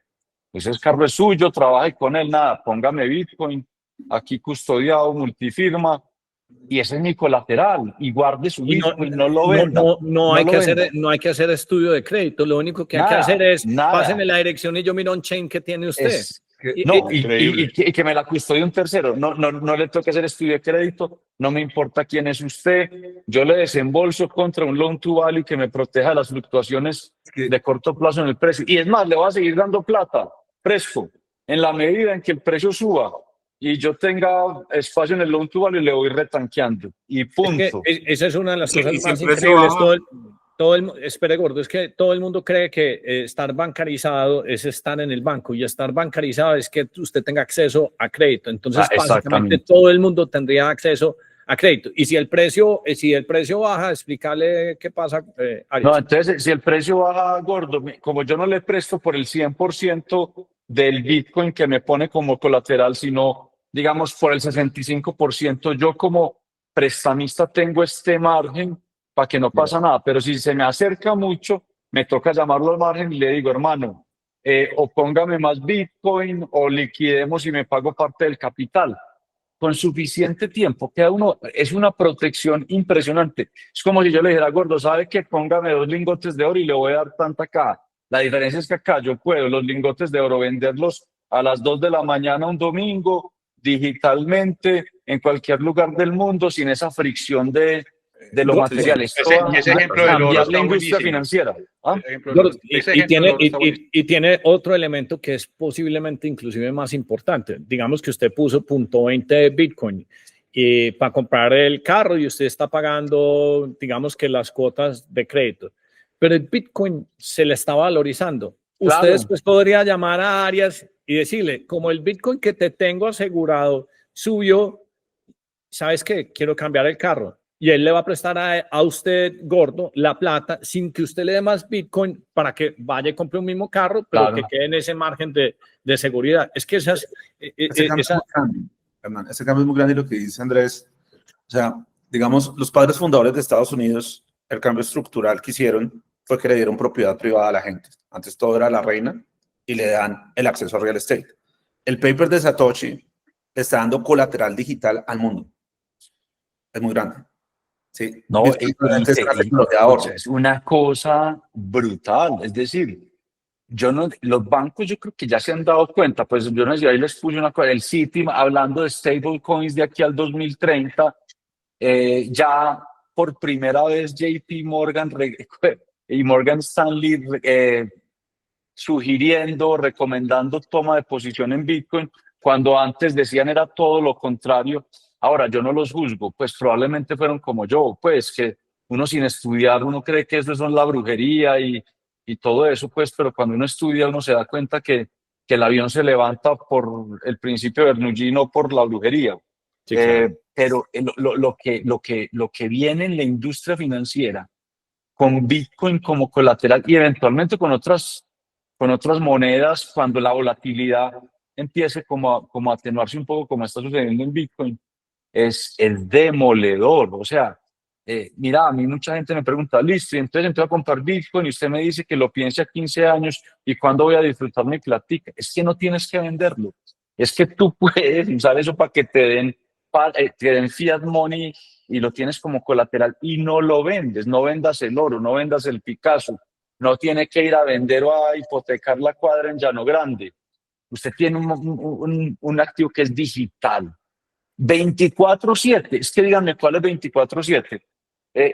Ese carro es suyo, trabaje con él, nada, póngame Bitcoin, aquí custodiado, multifirma, y ese es mi colateral, y guarde su Bitcoin, no lo venda. No hay que hacer estudio de crédito, lo único que hay que hacer es páseme la dirección y yo miro on-chain que tiene usted. Y que me la custodie un tercero. No le toque hacer estudio de crédito, no me importa quién es usted. Yo le desembolso contra un loan to value que me proteja de las fluctuaciones de corto plazo en el precio. Y es más, le voy a seguir dando plata, fresco, en la medida en que el precio suba y yo tenga espacio en el loan to value, le voy retanqueando. Y punto. Esa es una de las cosas Y si más el precio increíbles. baja. Espere, gordo, es que todo el mundo cree que estar bancarizado es estar en el banco y estar bancarizado es que usted tenga acceso a crédito. Entonces, básicamente todo el mundo tendría acceso a crédito. Y si el precio baja, explícale qué pasa. No, entonces, si el precio baja, gordo, como yo no le presto por el 100% del Bitcoin que me pone como colateral, sino, digamos, por el 65%, yo como prestamista tengo este margen para que no pasa nada. Pero si se me acerca mucho, me toca llamarlo al margen y le digo, hermano, o póngame más Bitcoin o liquidemos y me pago parte del capital. Con suficiente tiempo, queda uno, es una protección impresionante. Es como si yo le dijera, gordo, ¿sabe qué? Póngame 2 lingotes de oro y le voy a dar tanta acá. La diferencia es que acá yo puedo los lingotes de oro venderlos a las 2 de la mañana un domingo, digitalmente, en cualquier lugar del mundo, sin esa fricción de lo material. Ese ejemplo del oro está la industria buenísimo. financiera. ¿Ah? Y tiene otro elemento que es posiblemente inclusive más importante. Digamos que usted puso 0.20 Bitcoin para comprar el carro y usted está pagando, digamos que las cuotas de crédito, pero el Bitcoin se le está valorizando. Claro. Usted después podría llamar a Arias y decirle, como el Bitcoin que te tengo asegurado subió, ¿sabes qué? Quiero cambiar el carro. Y él le va a prestar a usted, gordo, la plata sin que usted le dé más Bitcoin para que vaya y compre un mismo carro, pero que quede en ese margen de seguridad. Es que ese cambio es muy grande y lo que dice Andrés, o sea, digamos, los padres fundadores de Estados Unidos, el cambio estructural que hicieron fue que le dieron propiedad privada a la gente. Antes todo era la reina y le dan el acceso a real estate. El paper de Satoshi está dando colateral digital al mundo. Es muy grande. Sí. No, es una cosa brutal. Es decir, los bancos yo creo que ya se han dado cuenta, pues yo no sé, ahí les puse una cosa, el Citi hablando de stablecoins de aquí al 2030, ya por primera vez JP Morgan y Morgan Stanley sugiriendo, recomendando toma de posición en Bitcoin, cuando antes decían era todo lo contrario. Ahora, yo no los juzgo, pues probablemente fueron como yo, pues que uno sin estudiar, uno cree que eso es la brujería y todo eso, pues, pero cuando uno estudia uno se da cuenta que el avión se levanta por el principio de Bernoulli, no por la brujería. Sí, claro. Pero lo que viene en la industria financiera con Bitcoin como colateral y eventualmente con otras monedas, cuando la volatilidad empiece como a atenuarse un poco, como está sucediendo en Bitcoin, es demoledor. O sea, mira, a mí mucha gente me pregunta, listo, y entonces empiezo a comprar Bitcoin y usted me dice que lo piense a 15 años y cuándo voy a disfrutar mi platica. Es que no tienes que venderlo. Es que tú puedes usar eso para que te den fiat money y lo tienes como colateral y no lo vendes. No vendas el oro, no vendas el Picasso. No tiene que ir a vender o a hipotecar la cuadra en Llano Grande. Usted tiene un activo que es digital. 24/7, es que díganme cuál es 24/7.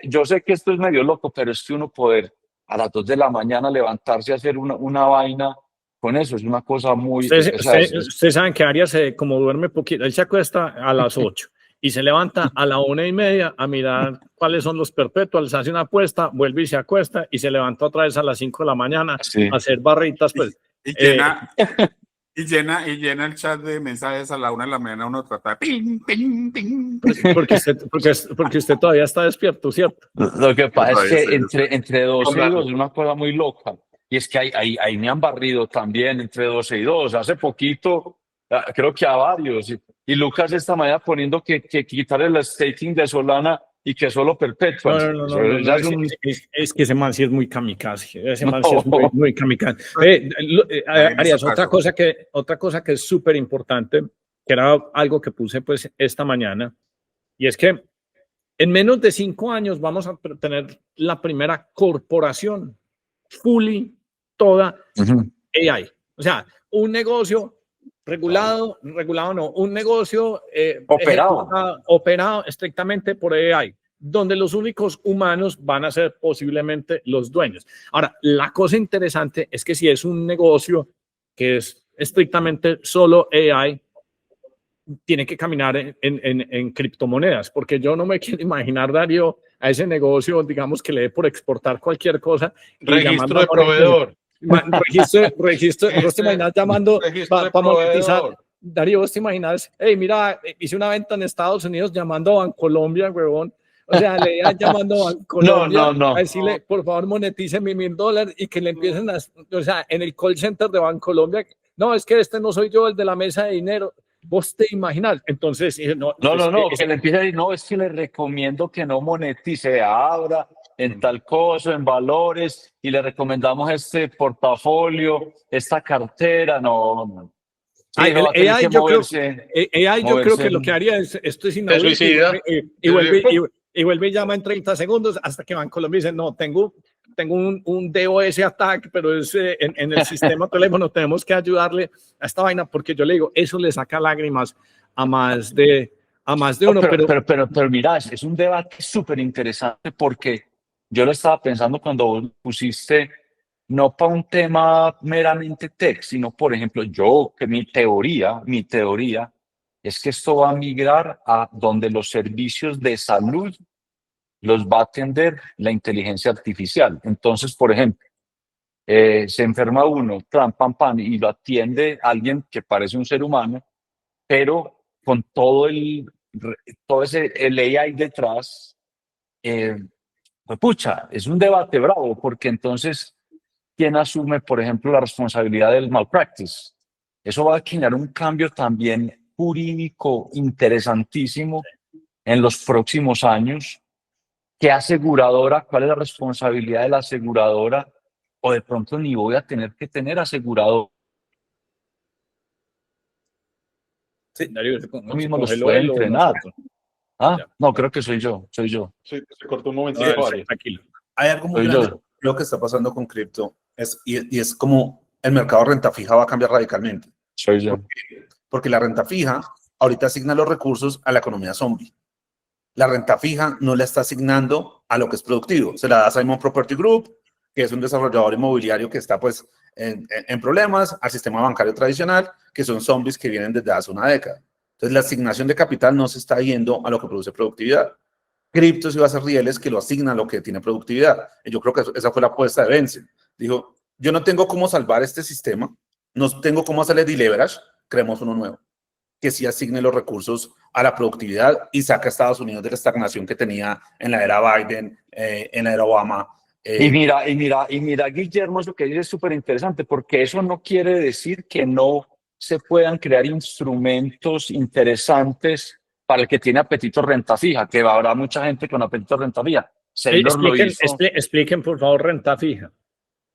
Yo sé que esto es medio loco, pero es que uno poder a las 2 de la mañana levantarse a hacer una vaina con eso es una cosa muy... Ustedes saben que Arias como duerme poquito, él se acuesta a las 8 y se levanta a la 1:30 a mirar cuáles son los perpetuals, hace una apuesta, vuelve y se acuesta y se levanta otra vez a las 5 de la mañana Sí. a hacer barritas. Pues, Y llena el chat de mensajes a la 1 de la mañana, uno trata ping, ping, ping. porque usted todavía está despierto, ¿cierto? Lo que pasa es que Todavía entre 12 y Claro. 2 es una cosa muy loca. Y es que ahí me han barrido también entre 12 y 2. Hace poquito, creo que a varios. Y Lucas esta mañana poniendo que quitar el staking de Solana y que solo perpetual. Es que ese man sí es muy kamikaze. Ese man No. sí es muy kamikaze. Arias, otra cosa que es súper importante, que era algo que puse pues esta mañana, y es que en menos de 5 años vamos a tener la primera corporación fully toda AI. O sea, un negocio regulado no, un negocio operado estrictamente por AI, donde los únicos humanos van a ser posiblemente los dueños. Ahora, la cosa interesante es que si es un negocio que es estrictamente solo AI, tiene que caminar en criptomonedas, porque yo no me quiero imaginar, Darío, a ese negocio, digamos, que le dé por exportar cualquier cosa. Registro de proveedor. Registro, ¿vos te imaginas llamando para monetizar? Darío, ¿vos te imaginas? Hey, mira, hice una venta en Estados Unidos llamando a Bancolombia, huevón. O sea, le iban llamando a Bancolombia a decirle, por favor, monetice mi $1,000 y que le empiecen a, o sea, en el call center de Bancolombia, no, es que este no soy yo, el de la mesa de dinero. ¿Vos te imaginas? Entonces, no, que le empiece a decir, no, es que le recomiendo que no monetice ahora en tal cosa, en valores, y le recomendamos este portafolio, esta cartera, no. Sí, el AI, yo creo que lo que haría es, esto es inaudito, y vuelve y llama en 30 segundos hasta que Bancolombia dice, no, tengo un DOS attack, pero es en el sistema teléfono, tenemos que ayudarle a esta vaina, porque yo le digo, eso le saca lágrimas a más de uno. Pero mira, es un debate súper interesante, porque yo lo estaba pensando cuando vos pusiste, no para un tema meramente tech, sino, por ejemplo, que mi teoría es que esto va a migrar a donde los servicios de salud los va a atender la inteligencia artificial. Entonces, por ejemplo, se enferma uno, pam, y lo atiende alguien que parece un ser humano, pero con todo el AI detrás. Pues pucha, es un debate bravo, porque entonces, ¿quién asume, por ejemplo, la responsabilidad del malpractice? Eso va a generar un cambio también jurídico interesantísimo en los próximos años. ¿Qué aseguradora? ¿Cuál es la responsabilidad de la aseguradora? O de pronto ni voy a tener que tener asegurador. Sí, Darío, Mismo los puede entrenar. No, creo que soy yo. Sí, se cortó un momento. Tranquilo. Hay algo muy grande, lo que está pasando con cripto, y es como el mercado de renta fija va a cambiar radicalmente. Soy yo. Porque la renta fija ahorita asigna los recursos a la economía zombie. La renta fija no la está asignando a lo que es productivo. Se la da a Simon Property Group, que es un desarrollador inmobiliario que está pues en problemas, al sistema bancario tradicional, que son zombies que vienen desde hace una década. Entonces la asignación de capital no se está yendo a lo que produce productividad. Criptos y bases rieles que lo asignan a lo que tiene productividad. Y yo creo que esa fue la apuesta de Benson. Dijo, yo no tengo cómo salvar este sistema, no tengo cómo hacerle deleverage, creemos uno nuevo. que sí asigne los recursos a la productividad y saca a Estados Unidos de la estagnación que tenía en la era Biden, en la era Obama. Y mira, Guillermo, eso que dice es súper interesante, porque eso no quiere decir que no se puedan crear instrumentos interesantes para el que tiene apetito renta fija, que habrá mucha gente con apetito renta fija. Saylor lo hizo. Expliquen, por favor, renta fija.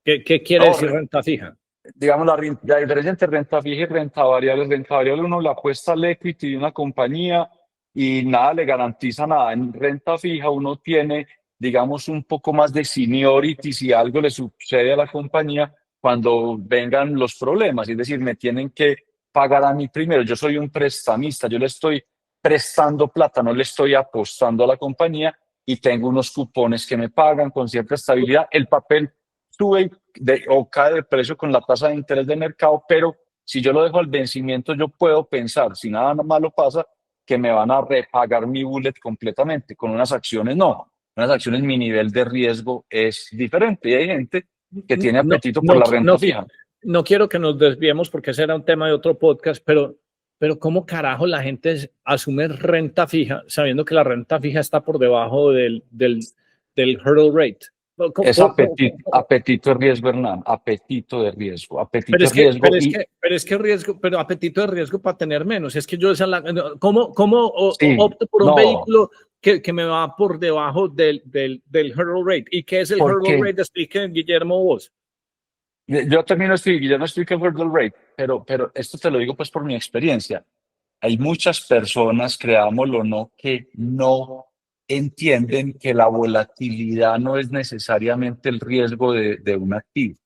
¿Qué quiere No, decir renta fija? Digamos, la diferencia entre renta fija y renta variable uno la apuesta al equity de una compañía y nada le garantiza nada. En renta fija uno tiene, digamos, un poco más de seniority si algo le sucede a la compañía cuando vengan los problemas. Es decir, me tienen que pagar a mí primero. Yo soy un prestamista, yo le estoy prestando plata, no le estoy apostando a la compañía y tengo unos cupones que me pagan con cierta estabilidad. El papel sube o cae de precio con la tasa de interés de mercado, pero si yo lo dejo al vencimiento, yo puedo pensar, si nada malo pasa, que me van a repagar mi bullet completamente. Con unas acciones no. Unas acciones, mi nivel de riesgo es diferente y hay gente que tiene apetito por la renta fija. No quiero que nos desviemos porque ese era un tema de otro podcast, pero ¿cómo carajo la gente asume renta fija sabiendo que la renta fija está por debajo del hurdle rate? Es apetito de riesgo, Hernán, apetito de riesgo, apetito de riesgo. Pero apetito de riesgo para tener menos. Es que yo, ¿cómo Sí, opto por un no. vehículo que me va por debajo del hurdle rate? ¿Y qué es el ¿Por hurdle qué? rate? Explique, Guillermo, vos. Yo también yo no estoy con hurdle rate, pero esto te lo digo pues por mi experiencia. Hay muchas personas, creámoslo o no, que no entienden que la volatilidad no es necesariamente el riesgo de un activo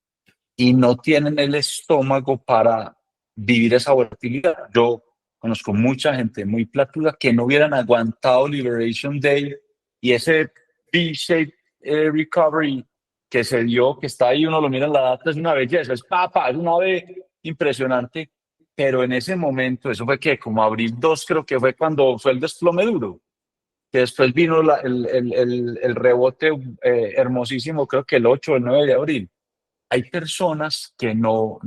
y no tienen el estómago para vivir esa volatilidad. Yo conozco mucha gente muy platuda que no hubieran aguantado Liberation Day y ese V-shaped recovery que se dio, que está ahí, uno lo mira en la data, es una belleza, es una V impresionante, pero en ese momento, eso fue que como abril 2 creo que fue cuando fue el desplome duro, que después vino el rebote hermosísimo, creo que el 8 o el 9 de abril. Hay personas que no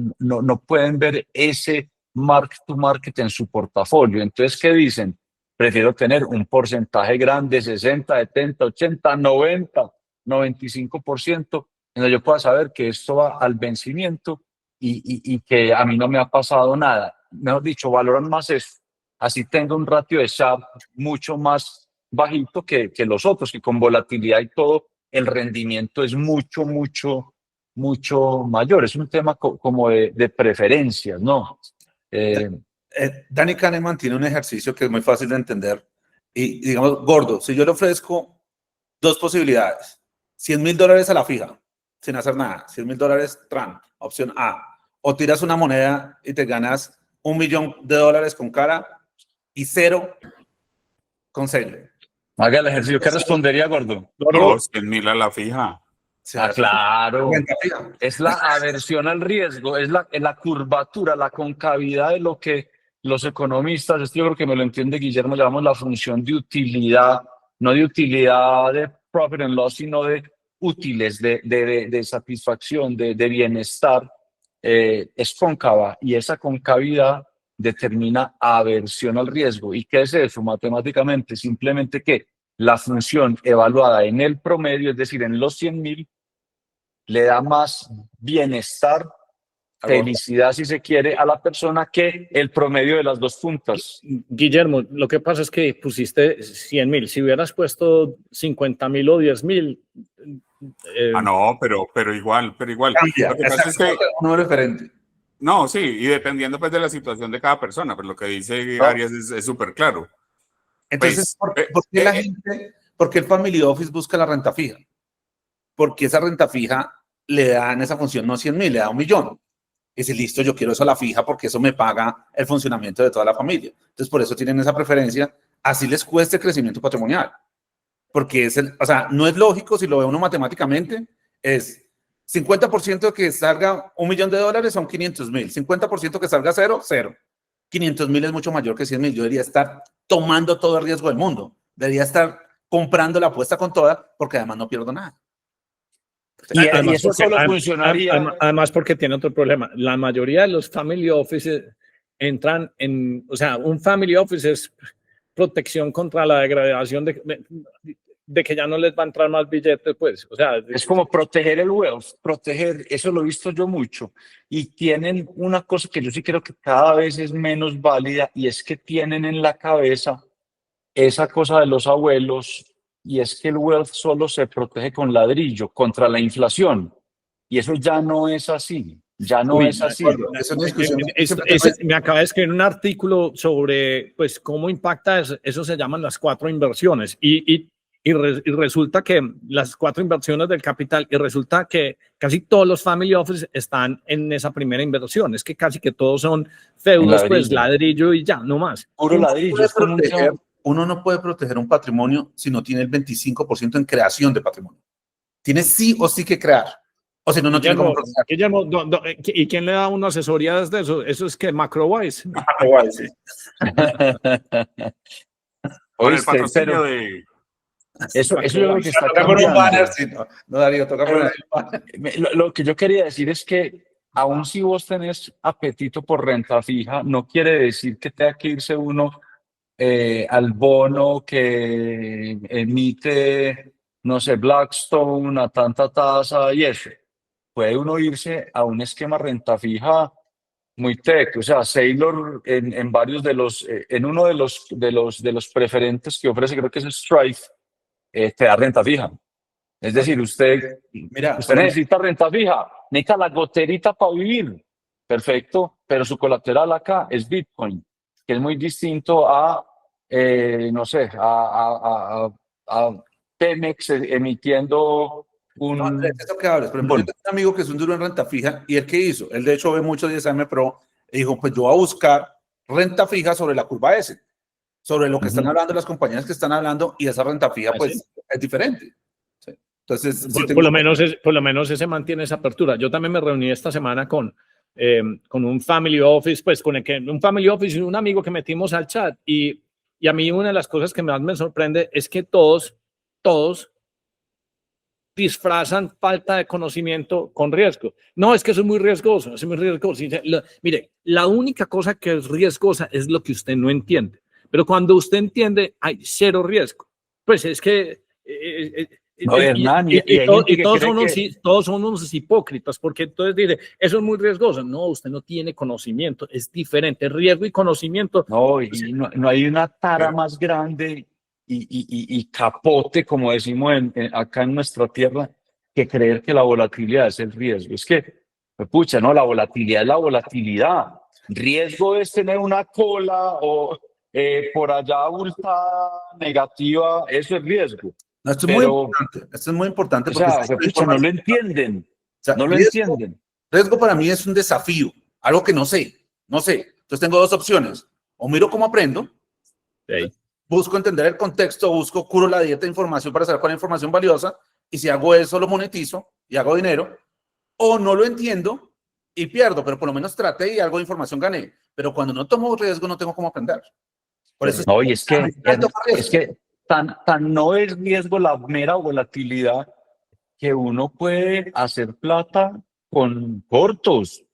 pueden ver ese mark to market en su portafolio. Entonces, ¿qué dicen? Prefiero tener un porcentaje grande, 60, 70, 80, 90, 95%, en donde yo pueda saber que esto va al vencimiento y que a mí no me ha pasado nada. Mejor dicho, valoran más eso. Así tengo un ratio de Sharpe mucho más bajito que los otros, que con volatilidad y todo, el rendimiento es mucho mayor. Es un tema como de preferencias, ¿no? Danny Kahneman tiene un ejercicio que es muy fácil de entender y digamos, gordo, si yo le ofrezco dos posibilidades, $100,000 a la fija, sin hacer nada, $100,000 TRAN, opción A, o tiras una moneda y te ganas $1,000,000 con cara y 0 con Saylor. Haga el ejercicio. ¿Qué respondería, gordo? No, 100,000 a la fija. Claro. Renta fija. Es la aversión al riesgo, es la curvatura, la concavidad de lo que los economistas, esto yo creo que me lo entiende Guillermo, llamamos la función de utilidad, no de utilidad de profit and loss, sino de útiles, de satisfacción, de bienestar, es cóncava y esa concavidad determina aversión al riesgo. ¿Y qué es eso matemáticamente? Simplemente que la función evaluada en el promedio, es decir, en los 100,000, le da más bienestar, felicidad, si se quiere, a la persona que el promedio de las dos puntas. Guillermo, lo que pasa es que pusiste 100,000. Si hubieras puesto 50,000 o 10,000. No, pero igual. Cambia, Lo que pasa es que, un número diferente. no, sí, y dependiendo pues de la situación de cada persona, pero lo que dice Arias es súper claro. Entonces, Pues, ¿por qué la gente, por qué el Family Office busca la renta fija? Porque esa renta fija le da en esa función no 100,000, le da 1,000,000. Y dice, listo, yo quiero eso a la fija porque eso me paga el funcionamiento de toda la familia. Entonces, por eso tienen esa preferencia, así les cueste crecimiento patrimonial. Porque o sea, no es lógico si lo ve uno matemáticamente, es 50% de que salga $1,000,000 son 500,000, 50% que salga 0, 0. 500,000 es mucho mayor que 100,000. Yo debería estar tomando todo el riesgo del mundo. Debería estar comprando la apuesta con toda porque además no pierdo nada. Y eso solo funcionaría. Además, porque tiene otro problema. La mayoría de los family offices entran en, o sea, un family office es protección contra la degradación de que ya no les va a entrar más billetes, pues, o sea. Es como proteger el wealth, proteger, eso lo he visto yo mucho. Y tienen una cosa que yo sí creo que cada vez es menos válida, y es que tienen en la cabeza esa cosa de los abuelos, y es que el wealth solo se protege con ladrillo contra la inflación. Y eso ya no es así, ya no Uy, es así. Es una discusión. me acaba de escribir un artículo sobre pues cómo impacta eso se llaman las 4 inversiones y resulta que las 4 inversiones del capital, y resulta que casi todos los family office están en esa primera inversión, es que casi que todos son feudos, pues ladrillo y ya, no más. Puro ladrillo. Es como Uno no puede proteger un patrimonio si no tiene el 25% en creación de patrimonio. Tiene sí o sí que crear. O si no, no tiene cómo proteger. Guillermo, ¿y quién le da una asesoría desde eso? Eso es que MacroWise. MacroWise, sí. Con el patrocinio de... Eso es lo que está toca por un cambiando. banner, sí, no, Darío, toca por el banner. Lo que yo quería decir es que aun si vos tenés apetito por renta fija, no quiere decir que tenga que irse uno al bono que emite, no sé, Blackstone a tanta tasa y eso. Puede uno irse a un esquema renta fija muy tech, o sea, Saylor en varios de los, en uno de los preferentes que ofrece, creo que es el Strife, te da renta fija. Es decir, usted necesita renta fija, necesita la goterita para vivir, perfecto, pero su colateral acá es Bitcoin, que es muy distinto a, no sé, a Pemex emitiendo un... No, Andrés, eso que hablas. Por ejemplo, yo tengo un amigo que es un duro en renta fija, y él ¿qué hizo? Él de hecho ve muchos 10M Pro y dijo, pues yo voy a buscar renta fija sobre la curva S, sobre lo que están hablando las compañías que están hablando, y esa renta fija pues es diferente. ¿Sí? Entonces, por lo menos ese mantiene esa apertura. Yo también me reuní esta semana con un family office, pues un family office y un amigo que metimos al chat, y a mí una de las cosas que más me sorprende es que todos disfrazan falta de conocimiento con riesgo. No, es que eso es muy riesgoso, es muy riesgoso. Mire, la única cosa que es riesgosa es lo que usted no entiende. Pero cuando usted entiende, hay cero riesgo. Pues es que... todos son unos hipócritas, porque entonces dice, eso es muy riesgoso. No, usted no tiene conocimiento, es diferente. Riesgo y conocimiento. No, y no hay una tara más grande y capote, como decimos acá en nuestra tierra, que creer que la volatilidad es el riesgo. Es que, pucha, no, la volatilidad es la volatilidad. Riesgo es tener una cola o por allá abultada negativa, eso es riesgo. No, esto es muy importante. Porque pucha, no lo entienden. O sea, no lo entienden. Riesgo para mí es un desafío, algo que no sé. Entonces tengo 2 opciones. O miro cómo aprendo, busco entender el contexto, curo la dieta de información para saber cuál es información valiosa, y si hago eso lo monetizo y hago dinero, o no lo entiendo y pierdo, pero por lo menos traté y algo de información gané. Pero cuando no tomo riesgo no tengo cómo aprender. Por eso no, y es que tan no es riesgo la mera volatilidad que uno puede hacer plata con cortos.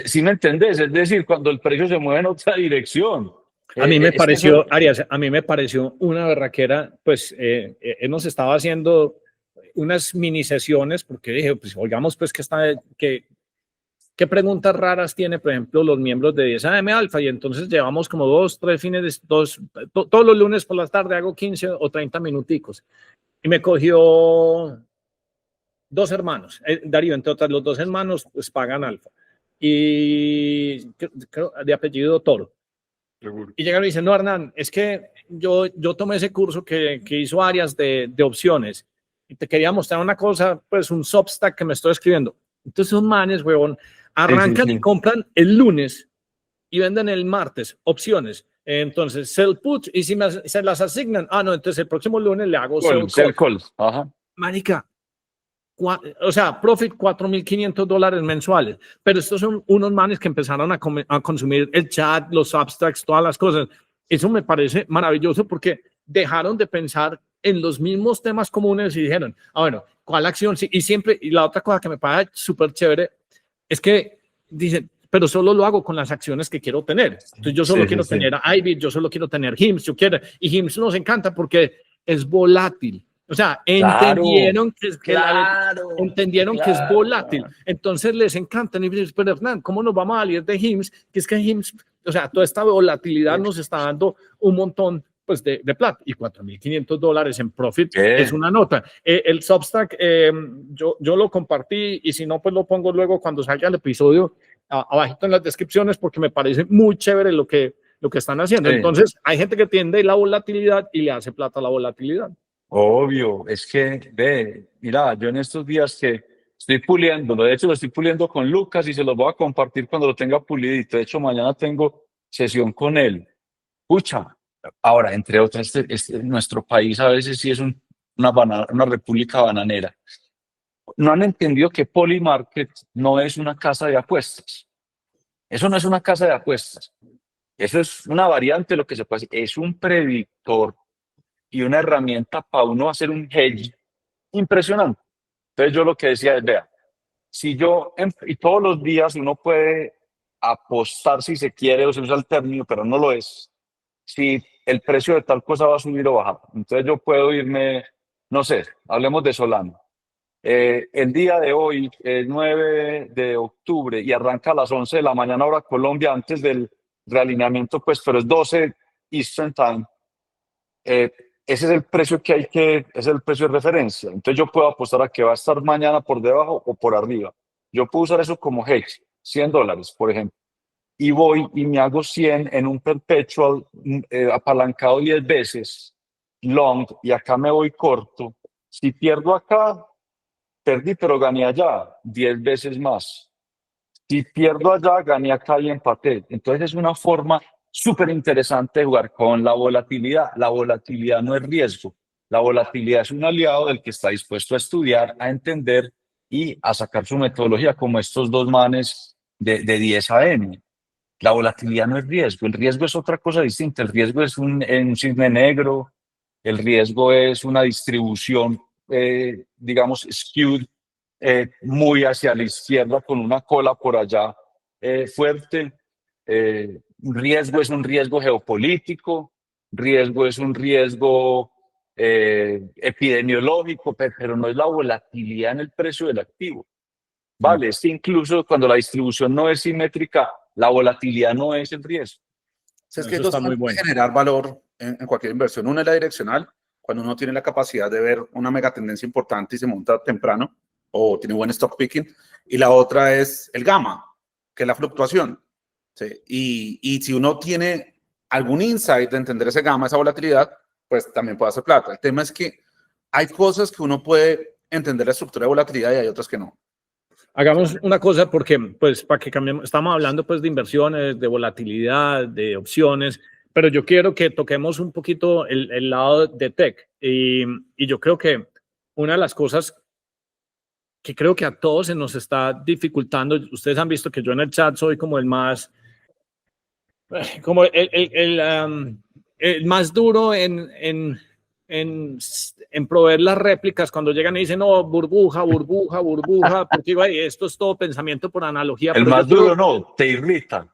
¿Sí me entendés? Es decir, cuando el precio se mueve en otra dirección. A mí me pareció, Arias, a mí me pareció una berraquera, pues hemos estado haciendo unas mini sesiones, porque dije, pues oigamos, pues ¿qué preguntas raras tiene, por ejemplo, los miembros de 10AM Alfa? Y entonces llevamos como 2, 3 fines, todos los lunes por la tarde hago 15 o 30 minuticos. Y me cogió 2 hermanos, Darío, entre otras, los 2 hermanos pues pagan Alfa. Y creo de apellido Toro. Seguro. Y llegaron y dicen, no, Hernán, es que yo tomé ese curso que hizo Arias de opciones, y te quería mostrar una cosa, pues un Substack que me estoy escribiendo. Entonces son manes, huevón, arrancan y compran el lunes y venden el martes opciones. Entonces, sell put, y si se las asignan, no, entonces el próximo lunes le hago sell call. Ajá. Marica, o sea, profit $4,500 mensuales, pero estos son unos manes que empezaron a consumir el chat, los abstracts, todas las cosas. Eso me parece maravilloso porque dejaron de pensar en los mismos temas comunes y dijeron, bueno, ¿cuál acción? Sí, y la otra cosa que me parece súper chévere es que dicen, pero solo lo hago con las acciones que quiero tener. Entonces yo solo Sí, quiero sí, sí. tener IBIT, yo solo quiero tener HIMSS, y HIMSS nos encanta porque es volátil. O sea, entendieron entendieron que es volátil. Entonces les encanta. Y dicen, pero Hernán, ¿cómo nos vamos a salir de HIMSS? Que es que HIMSS, o sea, toda esta volatilidad nos está dando un montón pues, de plata. Y $4,500 en profit es una nota. El Substack, yo lo compartí y si no, pues lo pongo luego cuando salga el episodio abajito en las descripciones porque me parece muy chévere lo que están haciendo. Sí. Entonces, hay gente que entiende la volatilidad y le hace plata a la volatilidad. Obvio, es que, ve, mira, yo en estos días que estoy puliéndolo, de hecho lo estoy puliendo con Lucas y se los voy a compartir cuando lo tenga pulidito. De hecho, mañana tengo sesión con él. Pucha, ahora, entre otras, nuestro país a veces sí es una república bananera. No han entendido que Polymarket no es una casa de apuestas. Eso no es una casa de apuestas. Eso es una variante de lo que se puede hacer. Es un predictor y una herramienta para uno hacer un hedge impresionante. Entonces yo lo que decía es, vea, si yo, y todos los días uno puede apostar si se quiere o se usa el término, pero no lo es, si el precio de tal cosa va a subir o bajar. Entonces yo puedo irme, no sé, hablemos de Solana. El día de hoy es 9 de octubre y arranca a las 11 de la mañana hora Colombia antes del realineamiento, pues, pero es 12 Eastern Time. Ese es el precio ese es el precio de referencia. Entonces yo puedo apostar a que va a estar mañana por debajo o por arriba. Yo puedo usar eso como hedge, $100, por ejemplo. Y voy y me hago 100 en un perpetual apalancado 10 veces, long, y acá me voy corto. Si pierdo acá, perdí, pero gané allá 10 veces más. Si pierdo allá, gané acá y empaté. Entonces es una forma súper interesante de jugar con la volatilidad. La volatilidad no es riesgo. La volatilidad es un aliado del que está dispuesto a estudiar, a entender y a sacar su metodología, como estos dos manes de 10 AM. La volatilidad no es riesgo. El riesgo es otra cosa distinta. El riesgo es un cisne negro. El riesgo es una distribución, digamos, skewed, muy hacia la izquierda con una cola por allá fuerte. Riesgo es un riesgo geopolítico, riesgo es un riesgo epidemiológico, pero no es la volatilidad en el precio del activo. Vale, es que incluso cuando la distribución no es simétrica, la volatilidad no es el riesgo. O sea, es Eso que hay dos está muy formas de bueno. generar valor en cualquier inversión. Una es la direccional, cuando uno tiene la capacidad de ver una mega tendencia importante y se monta temprano o tiene buen stock picking. Y la otra es el gamma, que es la fluctuación. ¿Sí? Y si uno tiene algún insight de entender ese gamma, esa volatilidad, pues también puede hacer plata. El tema es que hay cosas que uno puede entender la estructura de volatilidad y hay otras que no. Hagamos una cosa porque, pues, para que cambiemos, estamos hablando pues de inversiones, de volatilidad, de opciones, pero yo quiero que toquemos un poquito el lado de tech y yo creo que una de las cosas que creo que a todos se nos está dificultando, ustedes han visto que yo en el chat soy como el más, como el más duro en proveer las réplicas cuando llegan y dicen, no, burbuja, burbuja, burbuja, porque digo, ay, esto es todo pensamiento por analogía. El pero más yo duro quiero, no, te irrita.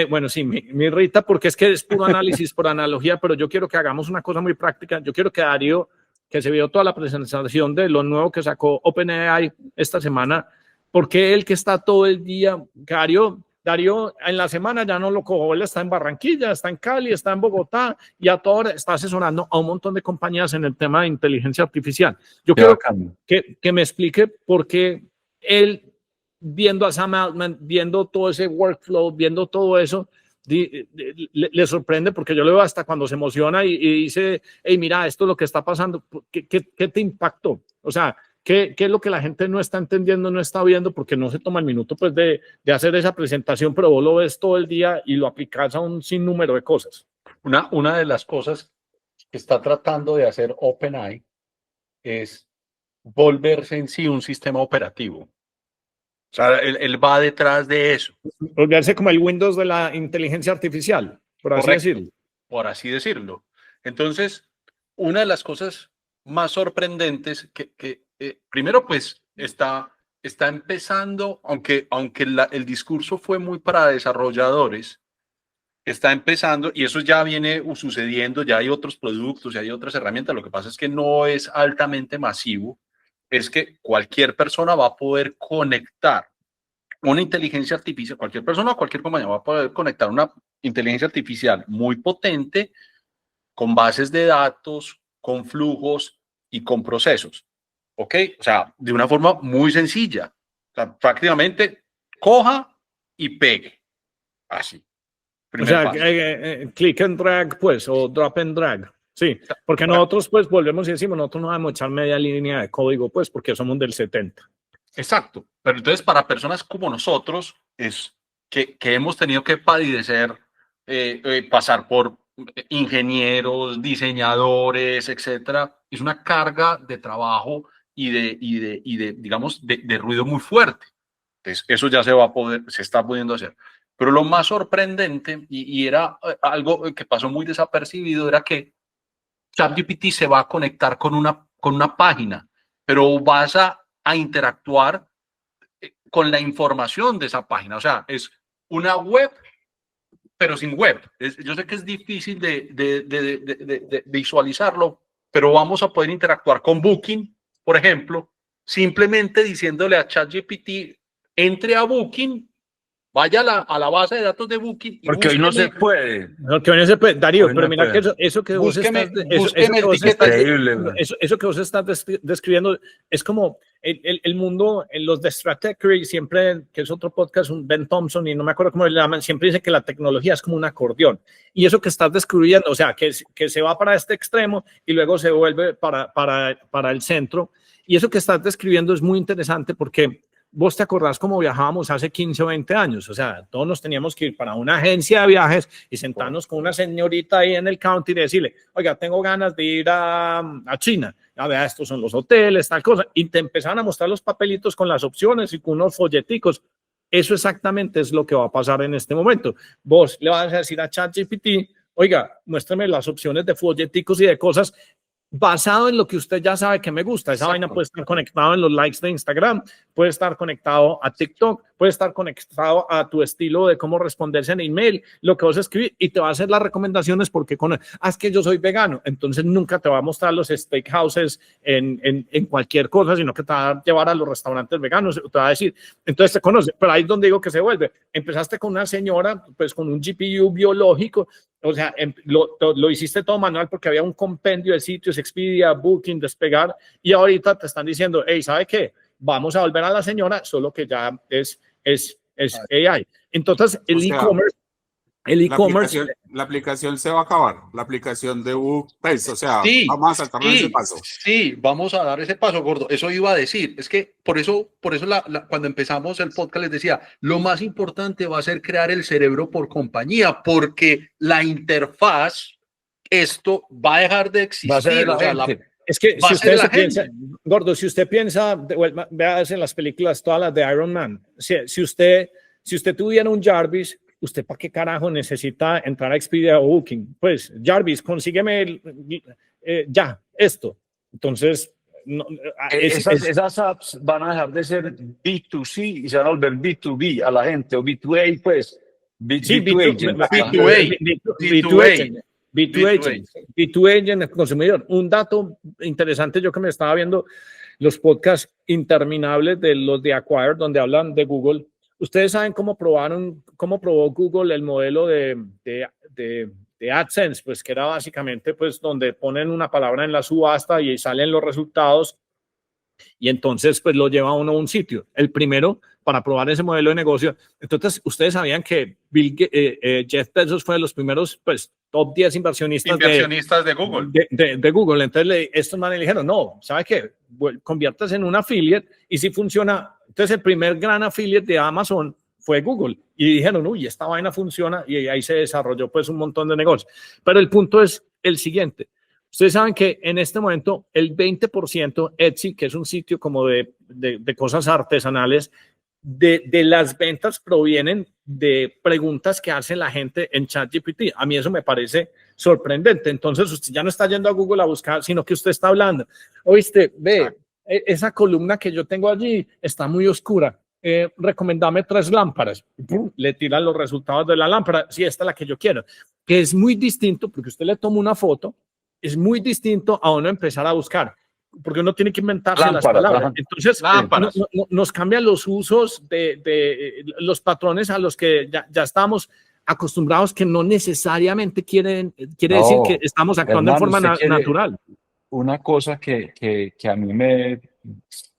bueno, sí, me irrita porque es que es puro análisis por analogía, pero yo quiero que hagamos una cosa muy práctica. Yo quiero que Darío, que se vio toda la presentación de lo nuevo que sacó OpenAI esta semana, porque él que está todo el día, Darío en la semana ya no lo cojo, él está en Barranquilla, está en Cali, está en Bogotá y a toda hora está asesorando a un montón de compañías en el tema de inteligencia artificial. Yo quiero que me explique por qué él, viendo a Sam Altman, viendo todo ese workflow, viendo todo eso, le sorprende, porque yo le veo hasta cuando se emociona y dice, hey, mira, esto es lo que está pasando. ¿Qué te impactó? O sea, ¿qué es lo que la gente no está entendiendo, no está viendo? Porque no se toma el minuto pues, de hacer esa presentación, pero vos lo ves todo el día y lo aplicas a un sinnúmero de cosas. Una de las cosas que está tratando de hacer OpenAI es volverse en sí un sistema operativo. O sea, él va detrás de eso. Volverse como el Windows de la inteligencia artificial, por así Correcto, decirlo. por así decirlo. Entonces, una de las cosas más sorprendentes primero, pues, está está empezando, aunque el discurso fue muy para desarrolladores, está empezando, y eso ya viene sucediendo, ya hay otros productos, ya hay otras herramientas. Lo que pasa es que no es altamente masivo, es que cualquier persona va a poder conectar una inteligencia artificial, cualquier persona o cualquier compañía va a poder conectar una inteligencia artificial muy potente con bases de datos, con flujos y con procesos. ¿Ok? O sea, de una forma muy sencilla. O sea, prácticamente coja y pegue. Así. O sea, Paso. click and drag, pues, o drop and drag. Sí, porque nosotros, pues, volvemos y decimos, nosotros no vamos a echar media línea de código, pues, porque somos del 70. Exacto. Pero entonces, para personas como nosotros, es que hemos tenido que padecer, pasar por ingenieros, diseñadores, etcétera, es una carga de trabajo y digamos, de ruido muy fuerte. Entonces, eso ya se está pudiendo hacer. Pero lo más sorprendente, y era algo que pasó muy desapercibido, era que ChatGPT se va a conectar con una página, pero vas a interactuar con la información de esa página. O sea, es una web, pero sin web. Yo sé que es difícil de visualizarlo, pero vamos a poder interactuar con Booking, por ejemplo, simplemente diciéndole a ChatGPT, entre a Booking, vaya a la base de datos de Booking. Y Porque hoy no se puede. No, que no se puede, Darío, Hoy no pero mira puede. que eso que vos Búsqueme- estás, eso búsqueme que el vos ticket. estás, Increíble, man. eso que vos estás describiendo es como el mundo, en los de Stratechery, siempre, que es otro podcast, un Ben Thompson, y no me acuerdo cómo le llaman, siempre dice que la tecnología es como un acordeón. Y eso que estás describiendo, o sea, que se va para este extremo y luego se vuelve para el centro. Y eso que estás describiendo es muy interesante porque vos te acordás cómo viajábamos hace 15 o 20 años, o sea, todos nos teníamos que ir para una agencia de viajes y sentarnos con una señorita ahí en el counter y decirle, oiga, tengo ganas de ir a China, ya vea, estos son los hoteles, tal cosa, y te empezaban a mostrar los papelitos con las opciones y con unos folleticos. Eso exactamente es lo que va a pasar en este momento. Vos le vas a decir a ChatGPT, oiga, muéstrame las opciones de folleticos y de cosas basado en lo que usted ya sabe que me gusta. Esa vaina puede estar conectado en los likes de Instagram, puede estar conectado a TikTok, puede estar conectado a tu estilo de cómo responderse en email, lo que vas a escribir, y te va a hacer las recomendaciones porque es que yo soy vegano, entonces nunca te va a mostrar los steakhouses en cualquier cosa, sino que te va a llevar a los restaurantes veganos, te va a decir, entonces te conoce, pero ahí es donde digo que se vuelve. Empezaste con una señora, pues con un GPU biológico, o sea, lo hiciste todo manual porque había un compendio de sitios, Expedia, Booking, Despegar, y ahorita te están diciendo, hey, ¿sabe qué? Vamos a volver a la señora, solo que ya es AI. Entonces, el e-commerce, la aplicación se va a acabar, la aplicación de pues, o sea, Sí, vamos a saltarnos ese paso. Sí, vamos a dar ese paso, gordo. Eso iba a decir. Es que por eso cuando empezamos el podcast les decía, lo más importante va a ser crear el cerebro por compañía, porque la interfaz, esto va a dejar de Va a ser existir. la O sea, gente. es que va si a ser usted la se piensa, gente. gordo, si usted piensa, veas en las películas todas las de Iron Man, si usted tuviera un Jarvis, ¿usted para qué carajo necesita entrar a Expedia o Booking? Pues, Jarvis, consígueme ya esto. Entonces, no, Esas apps van a dejar de ser B2C y se van a volver B2B a la gente, o B2A, pues. sí, B2A. B2A en el consumidor. Un dato interesante, yo que me estaba viendo los podcasts interminables de los de Acquire, donde hablan de Google. Ustedes saben cómo probó Google el modelo de AdSense, pues que era básicamente pues donde ponen una palabra en la subasta y salen los resultados y entonces pues lo lleva uno a un sitio. El primero para probar ese modelo de negocio. Entonces, ustedes sabían que Jeff Bezos fue de los primeros pues top 10 inversionistas de Google. De Google. Entonces estos manes le dijeron, no, ¿sabe qué? Conviértase en un affiliate y si funciona. Entonces el primer gran affiliate de Amazon fue Google y dijeron, uy, esta vaina funciona y ahí se desarrolló pues un montón de negocios. Pero el punto es el siguiente. Ustedes saben que en este momento el 20% Etsy, que es un sitio como de cosas artesanales, de las ventas provienen de preguntas que hace la gente en ChatGPT. A mí eso me parece sorprendente. Entonces usted ya no está yendo a Google a buscar, sino que usted está hablando. Oíste, ve, esa columna que yo tengo allí está muy oscura. Recomendame 3 lámparas. Y ¡pum! Le tiran los resultados de la lámpara. Sí, esta es la que yo quiero. Que es muy distinto, porque usted le toma una foto, es muy distinto a uno empezar a buscar, porque uno tiene que inventarse las palabras. Entonces, nos cambian los usos de los patrones a los que ya estamos acostumbrados, que no necesariamente quiere decir que estamos actuando en forma natural. Una cosa que a mí me...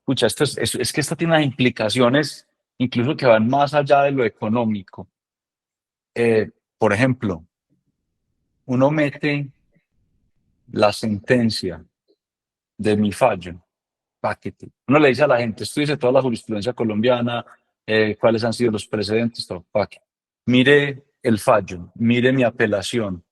Escucha, es que esto tiene unas implicaciones incluso que van más allá de lo económico. Por ejemplo, uno mete la sentencia de mi fallo, paquete. Uno le dice a la gente, estudiese toda la jurisprudencia colombiana, cuáles han sido los precedentes, todo, paquete. Mire el fallo, mire mi apelación,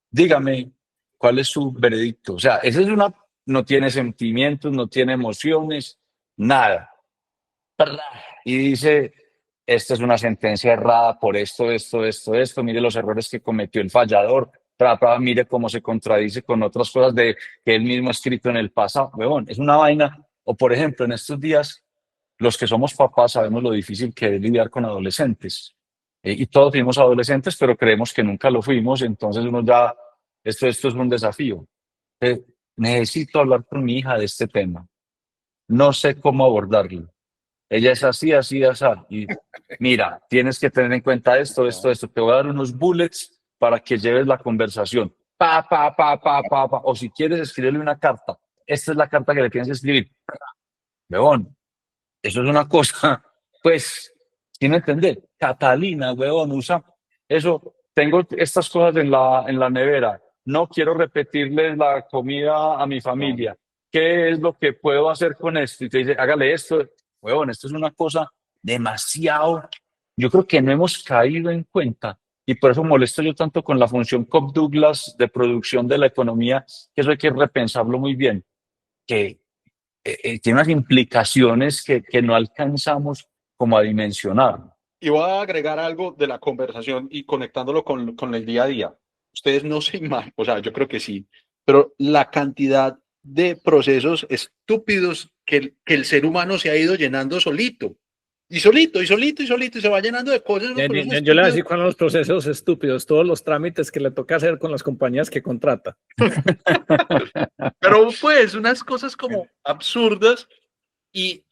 dígame cuál es su veredicto. O sea, esa es una... No tiene sentimientos, no tiene emociones, nada. Y dice, esta es una sentencia errada por esto, mire los errores que cometió el fallador, mire cómo se contradice con otras cosas que él mismo ha escrito en el pasado. Huevón, es una vaina. O por ejemplo, en estos días, los que somos papás sabemos lo difícil que es lidiar con adolescentes. Y todos fuimos adolescentes, pero creemos que nunca lo fuimos, entonces uno ya, esto es un desafío. Necesito hablar con mi hija de este tema. No sé cómo abordarlo. Ella es así. Y mira, tienes que tener en cuenta esto. Te voy a dar unos bullets para que lleves la conversación. O si quieres escribirle una carta, esta es la carta que le tienes que escribir. Huevón, eso es una cosa, pues, sin entender. Catalina, huevón, usa eso. Tengo estas cosas en la nevera. No quiero repetirles la comida a mi familia. ¿Qué es lo que puedo hacer con esto? Y te dice, hágale esto. Huevón, esto es una cosa demasiado... Yo creo que no hemos caído en cuenta. Y por eso molesto yo tanto con la función Cobb Douglas de producción de la economía, que eso hay que repensarlo muy bien. Que tiene unas implicaciones que no alcanzamos como a dimensionar. Y voy a agregar algo de la conversación y conectándolo con el día a día. Ustedes no se imaginan, o sea, yo creo que sí, pero la cantidad de procesos estúpidos que el ser humano se ha ido llenando solito. Y se va llenando de cosas. Yo le voy a decir cuáles son los procesos estúpidos, todos los trámites que le toca hacer con las compañías que contrata. Pero pues unas cosas como absurdas y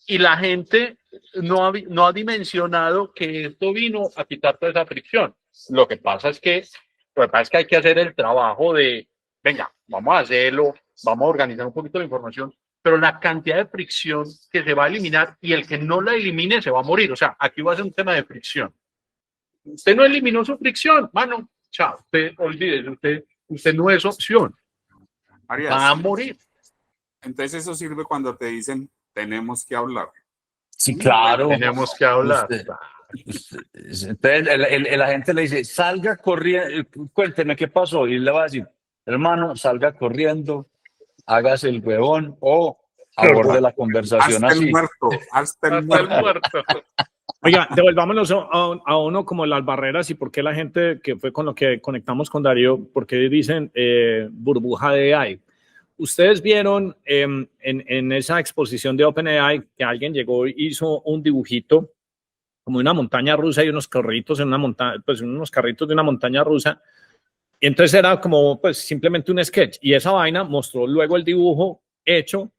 la gente no ha dimensionado que esto vino a quitar toda esa fricción. Lo que pasa es que hay que hacer el trabajo de, venga, vamos a hacerlo, vamos a organizar un poquito la información, pero la cantidad de fricción que se va a eliminar y el que no la elimine se va a morir. O sea, aquí va a ser un tema de fricción. Usted no eliminó su fricción, mano, chao, usted olvídese, usted no es opción. Arias, va a morir. Entonces eso sirve cuando te dicen, tenemos que hablar. Sí, claro. Tenemos que hablar. Entonces la gente le dice, salga corriendo, cuénteme qué pasó. Y le va a decir, hermano, salga corriendo, hágase el huevón o aborde la conversación hasta así. Hasta el muerto. Oiga, devolvámonos a uno como las barreras y por qué la gente, que fue con lo que conectamos con Darío, por qué dicen burbuja de AI. Ustedes vieron en esa exposición de OpenAI que alguien llegó y hizo un dibujito como una montaña rusa y unos carritos en una montaña, pues unos carritos de una montaña rusa. Y entonces era como pues simplemente un sketch y esa vaina mostró luego el dibujo hecho.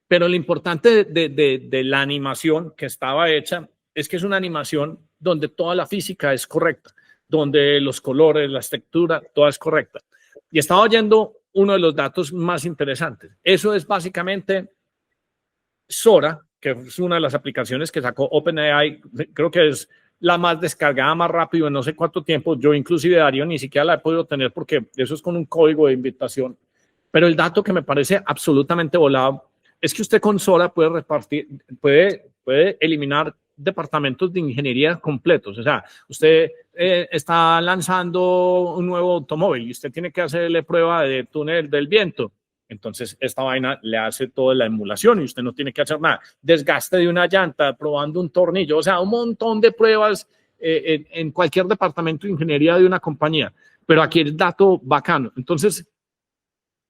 Pero lo importante de la animación que estaba hecha es que es una animación donde toda la física es correcta, donde los colores, la textura, toda es correcta. Y estaba oyendo uno de los datos más interesantes. Eso es básicamente Sora, que es una de las aplicaciones que sacó OpenAI, creo que es la más descargada más rápido en no sé cuánto tiempo. Yo inclusive, Darío, ni siquiera la he podido tener porque eso es con un código de invitación. Pero el dato que me parece absolutamente volado es que usted con Sora puede repartir, puede eliminar departamentos de ingeniería completos. O sea, usted está lanzando un nuevo automóvil y usted tiene que hacerle prueba de túnel del viento. Entonces, esta vaina le hace toda la emulación y usted no tiene que hacer nada. Desgaste de una llanta, probando un tornillo, o sea, un montón de pruebas en cualquier departamento de ingeniería de una compañía. Pero aquí el dato bacano. Entonces,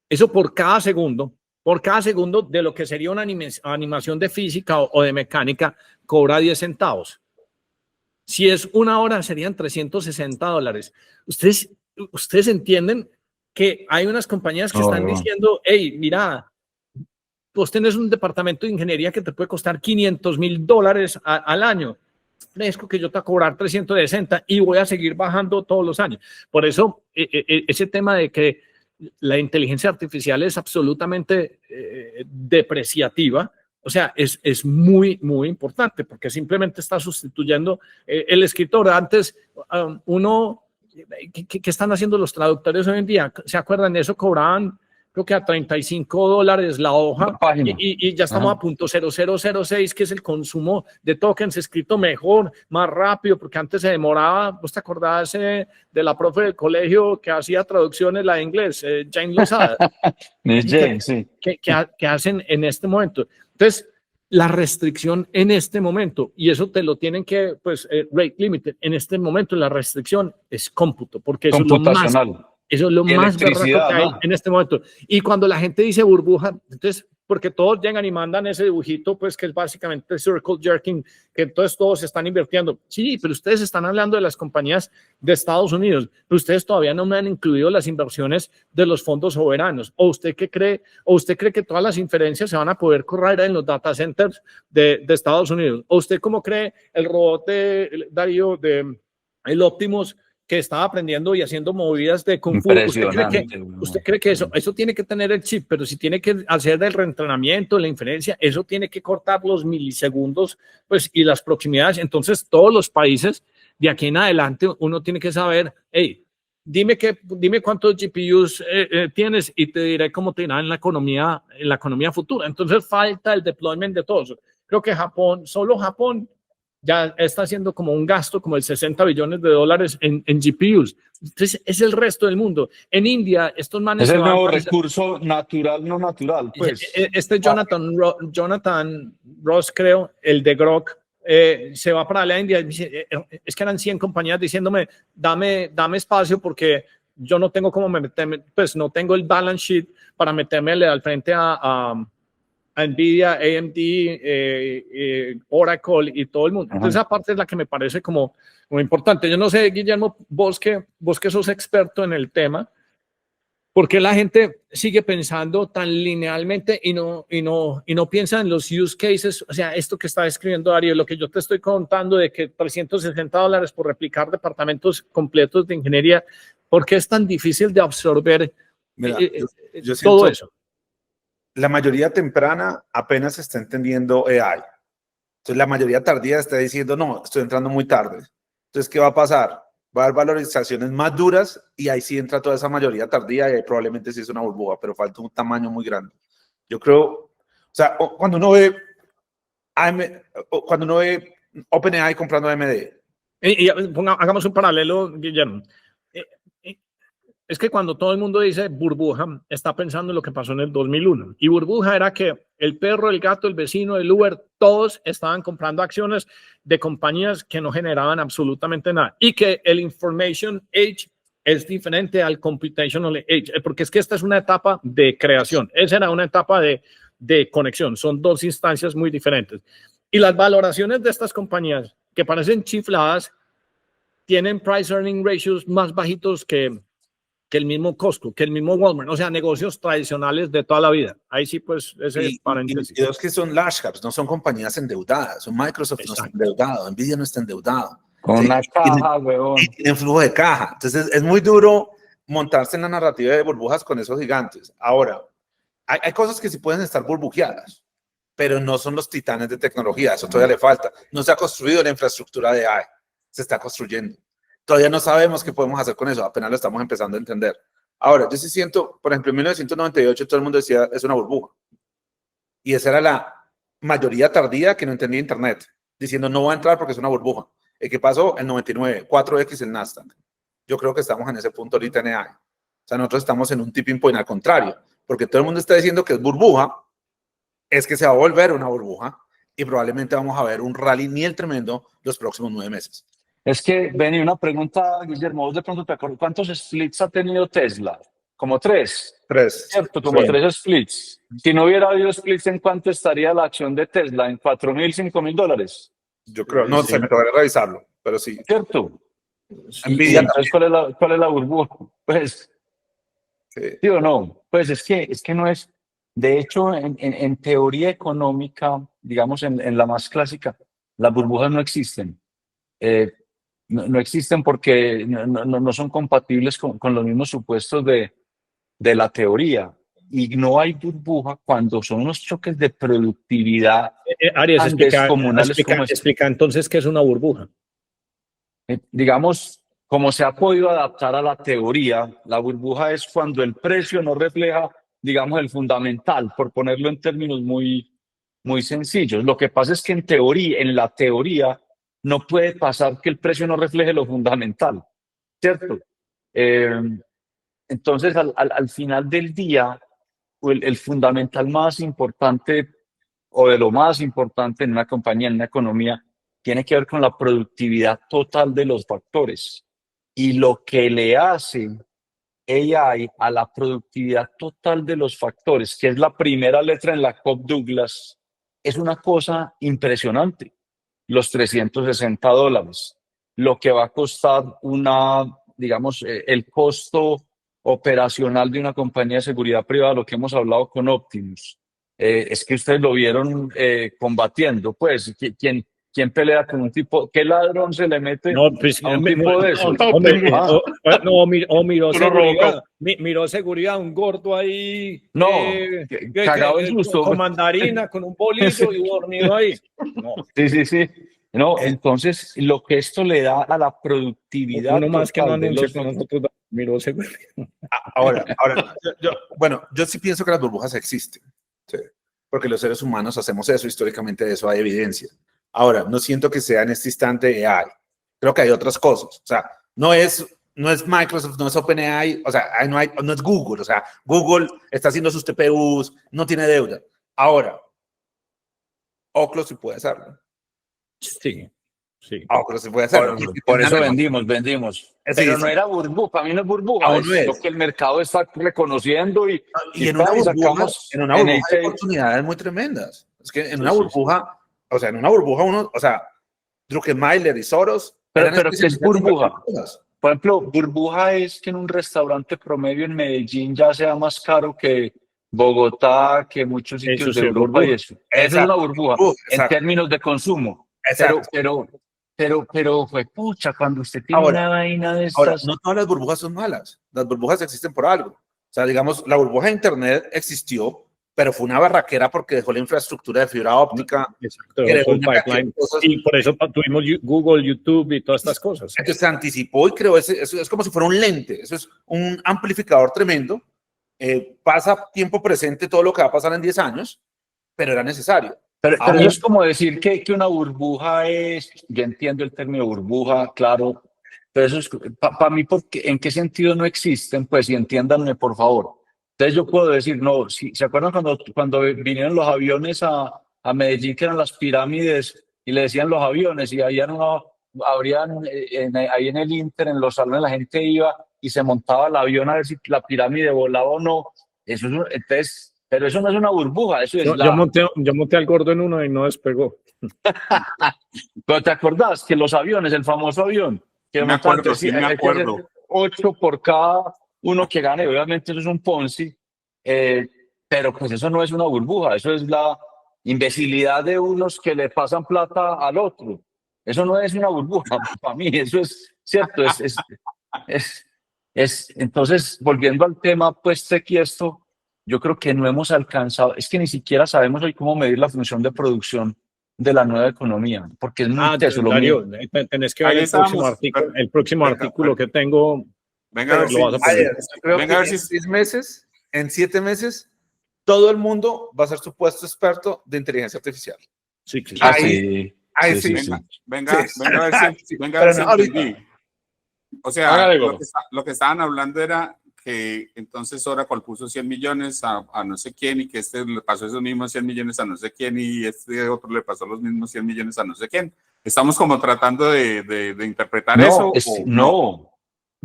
eso por cada segundo por cada segundo de lo que sería una animación de física o de mecánica, cobra 10 centavos. Si es 1 hora, serían $360. Ustedes entienden que hay unas compañías que están diciendo, hey, mira, vos tenés un departamento de ingeniería que te puede costar $500,000 al año. Fresco que yo te voy a cobrar 360 y voy a seguir bajando todos los años. Por eso, ese tema de que la inteligencia artificial es absolutamente depreciativa, o sea, es muy, muy importante porque simplemente está sustituyendo el escritor. Antes, ¿qué están haciendo los traductores hoy en día? ¿Se acuerdan de eso? Cobraban, creo que a $35 la hoja y ya estamos a .0006, que es el consumo de tokens escrito mejor, más rápido, porque antes se demoraba. ¿Vos te acordás de la profe del colegio que hacía traducciones, la de inglés, Jane Lozada? Sí. que hacen en este momento. Entonces, la restricción en este momento, y eso te lo tienen que, pues, rate limited, en este momento la restricción es cómputo, porque eso es lo más... Eso es lo más berraco que hay en este momento. Y cuando la gente dice burbuja, entonces, porque todos llegan y mandan ese dibujito, pues que es básicamente circle jerking, que entonces todos están invirtiendo. Sí, pero ustedes están hablando de las compañías de Estados Unidos, pero ustedes todavía no me han incluido las inversiones de los fondos soberanos. ¿O usted qué cree? ¿O usted cree que todas las inferencias se van a poder correr en los data centers de Estados Unidos? ¿O usted cómo cree el robot de Darío, de el Optimus, que estaba aprendiendo y haciendo movidas de Kung Fu? ¿Usted cree que eso tiene que tener el chip? Pero si tiene que hacer el reentrenamiento, la inferencia, eso tiene que cortar los milisegundos, pues, y las proximidades. Entonces, todos los países de aquí en adelante, uno tiene que saber, hey, dime cuántos GPUs tienes y te diré cómo te irá en la economía futura. Entonces, falta el deployment de todos. Creo que solo Japón ya está haciendo como un gasto como el $60 billones en GPUs. Entonces, es el resto del mundo. En India, estos manes... Es el nuevo recurso natural, no natural, pues. Jonathan Ross, creo, el de Grok, se va para la India. Es que eran 100 compañías diciéndome, dame espacio porque yo no tengo cómo meterme, pues no tengo el balance sheet para meterme al frente a Nvidia, AMD, Oracle y todo el mundo. Entonces, esa parte es la que me parece como muy importante. Yo no sé, Guillermo, vos que sos experto en el tema, ¿por qué la gente sigue pensando tan linealmente y no piensa en los use cases? O sea, esto que está escribiendo Darío, lo que yo te estoy contando de que $360 por replicar departamentos completos de ingeniería, ¿por qué es tan difícil de absorber yo todo eso? La mayoría temprana apenas está entendiendo AI. Entonces, la mayoría tardía está diciendo, no, estoy entrando muy tarde. Entonces, ¿qué va a pasar? Va a haber valorizaciones más duras y ahí sí entra toda esa mayoría tardía y ahí probablemente sí es una burbuja, pero falta un tamaño muy grande. Yo creo, o sea, cuando uno ve OpenAI comprando AMD. Hagamos un paralelo, Guillermo. Es que cuando todo el mundo dice burbuja, está pensando en lo que pasó en el 2001. Y burbuja era que el perro, el gato, el vecino, el Uber, todos estaban comprando acciones de compañías que no generaban absolutamente nada. Y que el information age es diferente al computational age, porque es que esta es una etapa de creación. Esa era una etapa de conexión. Son dos instancias muy diferentes. Y las valoraciones de estas compañías, que parecen chifladas, tienen price earning ratios más bajitos que el mismo Costco, que el mismo Walmart, o sea, negocios tradicionales de toda la vida. Ahí sí, pues, ese paréntesis. Y los que son large caps, no son compañías endeudadas, son Microsoft. Exacto. No está endeudado, Nvidia no está endeudado. Con una caja, weón. Tienen flujo de caja. Entonces, es muy duro montarse en la narrativa de burbujas con esos gigantes. Ahora, hay cosas que sí pueden estar burbujeadas, pero no son los titanes de tecnología, eso todavía le falta. No se ha construido la infraestructura de AI, se está construyendo. Todavía no sabemos qué podemos hacer con eso, apenas lo estamos empezando a entender. Ahora, yo sí siento, por ejemplo, en 1998 todo el mundo decía, es una burbuja. Y esa era la mayoría tardía que no entendía Internet, diciendo, no va a entrar porque es una burbuja. ¿Qué pasó? El 99, 4X el Nasdaq. Yo creo que estamos en ese punto ahorita en AI. O sea, nosotros estamos en un tipping point al contrario, porque todo el mundo está diciendo que es burbuja, es que se va a volver una burbuja y probablemente vamos a ver un rally ni el tremendo los próximos 9 meses. Es que, Benny, una pregunta, Guillermo, vos de pronto te acuerdas, ¿cuántos splits ha tenido Tesla? como 3, 3. ¿cierto? Como Sí. 3 splits. Si no hubiera habido splits, ¿en cuánto estaría la acción de Tesla? ¿En $4,000, $5,000? Yo creo, no sé, me tocaría revisarlo, pero sí. ¿Cierto? Y Nvidia entonces, ¿cuál es la burbuja? Pues, sí. ¿sí o no? Pues es que no es, de hecho, en teoría económica, digamos, en la más clásica, las burbujas no existen. No existen porque no son compatibles con los mismos supuestos de la teoría. Y no hay burbuja cuando son unos choques de productividad Arias, tan descomunales como este. explica entonces qué es una burbuja. Digamos, como se ha podido adaptar a la teoría, la burbuja es cuando el precio no refleja, digamos, el fundamental, por ponerlo en términos muy sencillos. Lo que pasa es que en la teoría, no puede pasar que el precio no refleje lo fundamental, ¿cierto? Entonces, al final del día, el fundamental más importante o de lo más importante en una compañía, en una economía, tiene que ver con la productividad total de los factores. Y lo que le hace AI a la productividad total de los factores, que es la primera letra en la Cobb Douglas, es una cosa impresionante. Los $360, lo que va a costar digamos, el costo operacional de una compañía de seguridad privada, lo que hemos hablado con Optimus. Es que ustedes lo vieron combatiendo, pues, ¿quién pelea con un tipo? ¿Qué ladrón se le mete No, pues, a un tipo de esos? Miró Tú lo seguridad, miró seguridad, un gordo ahí, No, cagado de susto. con mandarina, con un bolillo y dormido ahí. No, Sí. No, entonces lo que esto le da a la productividad uno más que no total de anuncia los... con nosotros, miró seguridad. Ahora, bueno, yo sí pienso que las burbujas existen, sí, porque los seres humanos hacemos eso, históricamente de eso hay evidencia. Ahora, no siento que sea en este instante AI, creo que hay otras cosas, o sea, no es Microsoft, no es OpenAI, o sea, no es Google, o sea, Google está haciendo sus TPUs, no tiene deuda. Ahora, Oculus sí puede hacerlo. Sí. Oculus sí puede hacerlo. Por eso vendimos. Pero no era burbuja, para mí no es burbuja, Aún no es es. lo que el mercado está reconociendo y en una burbuja, hay NHA. oportunidades muy tremendas. Es que en una Sí. burbuja, o sea, en una burbuja uno, o sea, Druckenmiller y Soros. Pero eran ¿qué es especialistas en burbuja? burbujas. Por ejemplo, burbuja es que en un restaurante promedio en Medellín ya sea más caro que Bogotá, que muchos sitios Eso de sí, Europa burbuja. y eso. Eso es una burbuja en Exacto. términos de consumo. Exacto. Pero fue pucha, cuando usted tiene Ahora, una vaina de Ahora, estas. no todas las burbujas son malas. Las burbujas existen por algo. O sea, digamos, la burbuja de Internet existió, pero fue una barraquera porque dejó la infraestructura de fibra óptica. Exacto, creó todo el una cantidad de pipeline. cosas. Y por eso tuvimos Google, YouTube y todas estas cosas. Entonces se anticipó y creó eso es como si fuera un lente. Eso es un amplificador tremendo. Pasa tiempo presente todo lo que va a pasar en 10 años, pero era necesario. Pero Ahora, eso es como decir que una burbuja es, yo entiendo el término burbuja, claro, pero eso es, para mí, ¿en qué sentido no existen? Pues, y entiéndanme, por favor. Entonces yo puedo decir, no, si ¿se acuerdan cuando vinieron los aviones a Medellín, que eran las pirámides, y le decían los aviones, y ahí ahí en el Inter, en los salones, la gente iba y se montaba el avión a ver si la pirámide volaba o no? Entonces, pero eso no es una burbuja, eso es Yo monté al gordo en uno y no despegó. Pero ¿te acordás que los aviones, el famoso avión, que Me acuerdo, sí, me hay que hacer acuerdo. 8 por cada uno que gane? Obviamente eso es un Ponzi, pero pues eso no es una burbuja, eso es la imbecilidad de unos que le pasan plata al otro. Eso no es una burbuja para mí, eso es cierto. Entonces, volviendo al tema, pues, esto, yo creo que no hemos alcanzado, es que ni siquiera sabemos hoy cómo medir la función de producción de la nueva economía, porque es muy teso. Darío, tenés que ver Ahí el próximo estábamos. artículo, el próximo Venga, artículo que tengo. Venga a ver Lo vas a poner. Ayer, creo venga a ver que si en 6 meses, en 7 meses, todo el mundo va a ser supuesto experto de inteligencia artificial. Sí, sí. Ahí sí. venga a ver si Pero no, ahorita. entendí. O sea, Hágale, Goro. lo que estaban hablando era que entonces Oracle puso 100 millones a no sé quién y que este le pasó esos mismos 100 millones a no sé quién y este otro le pasó los mismos 100 millones a no sé quién. Estamos como tratando de interpretar eso.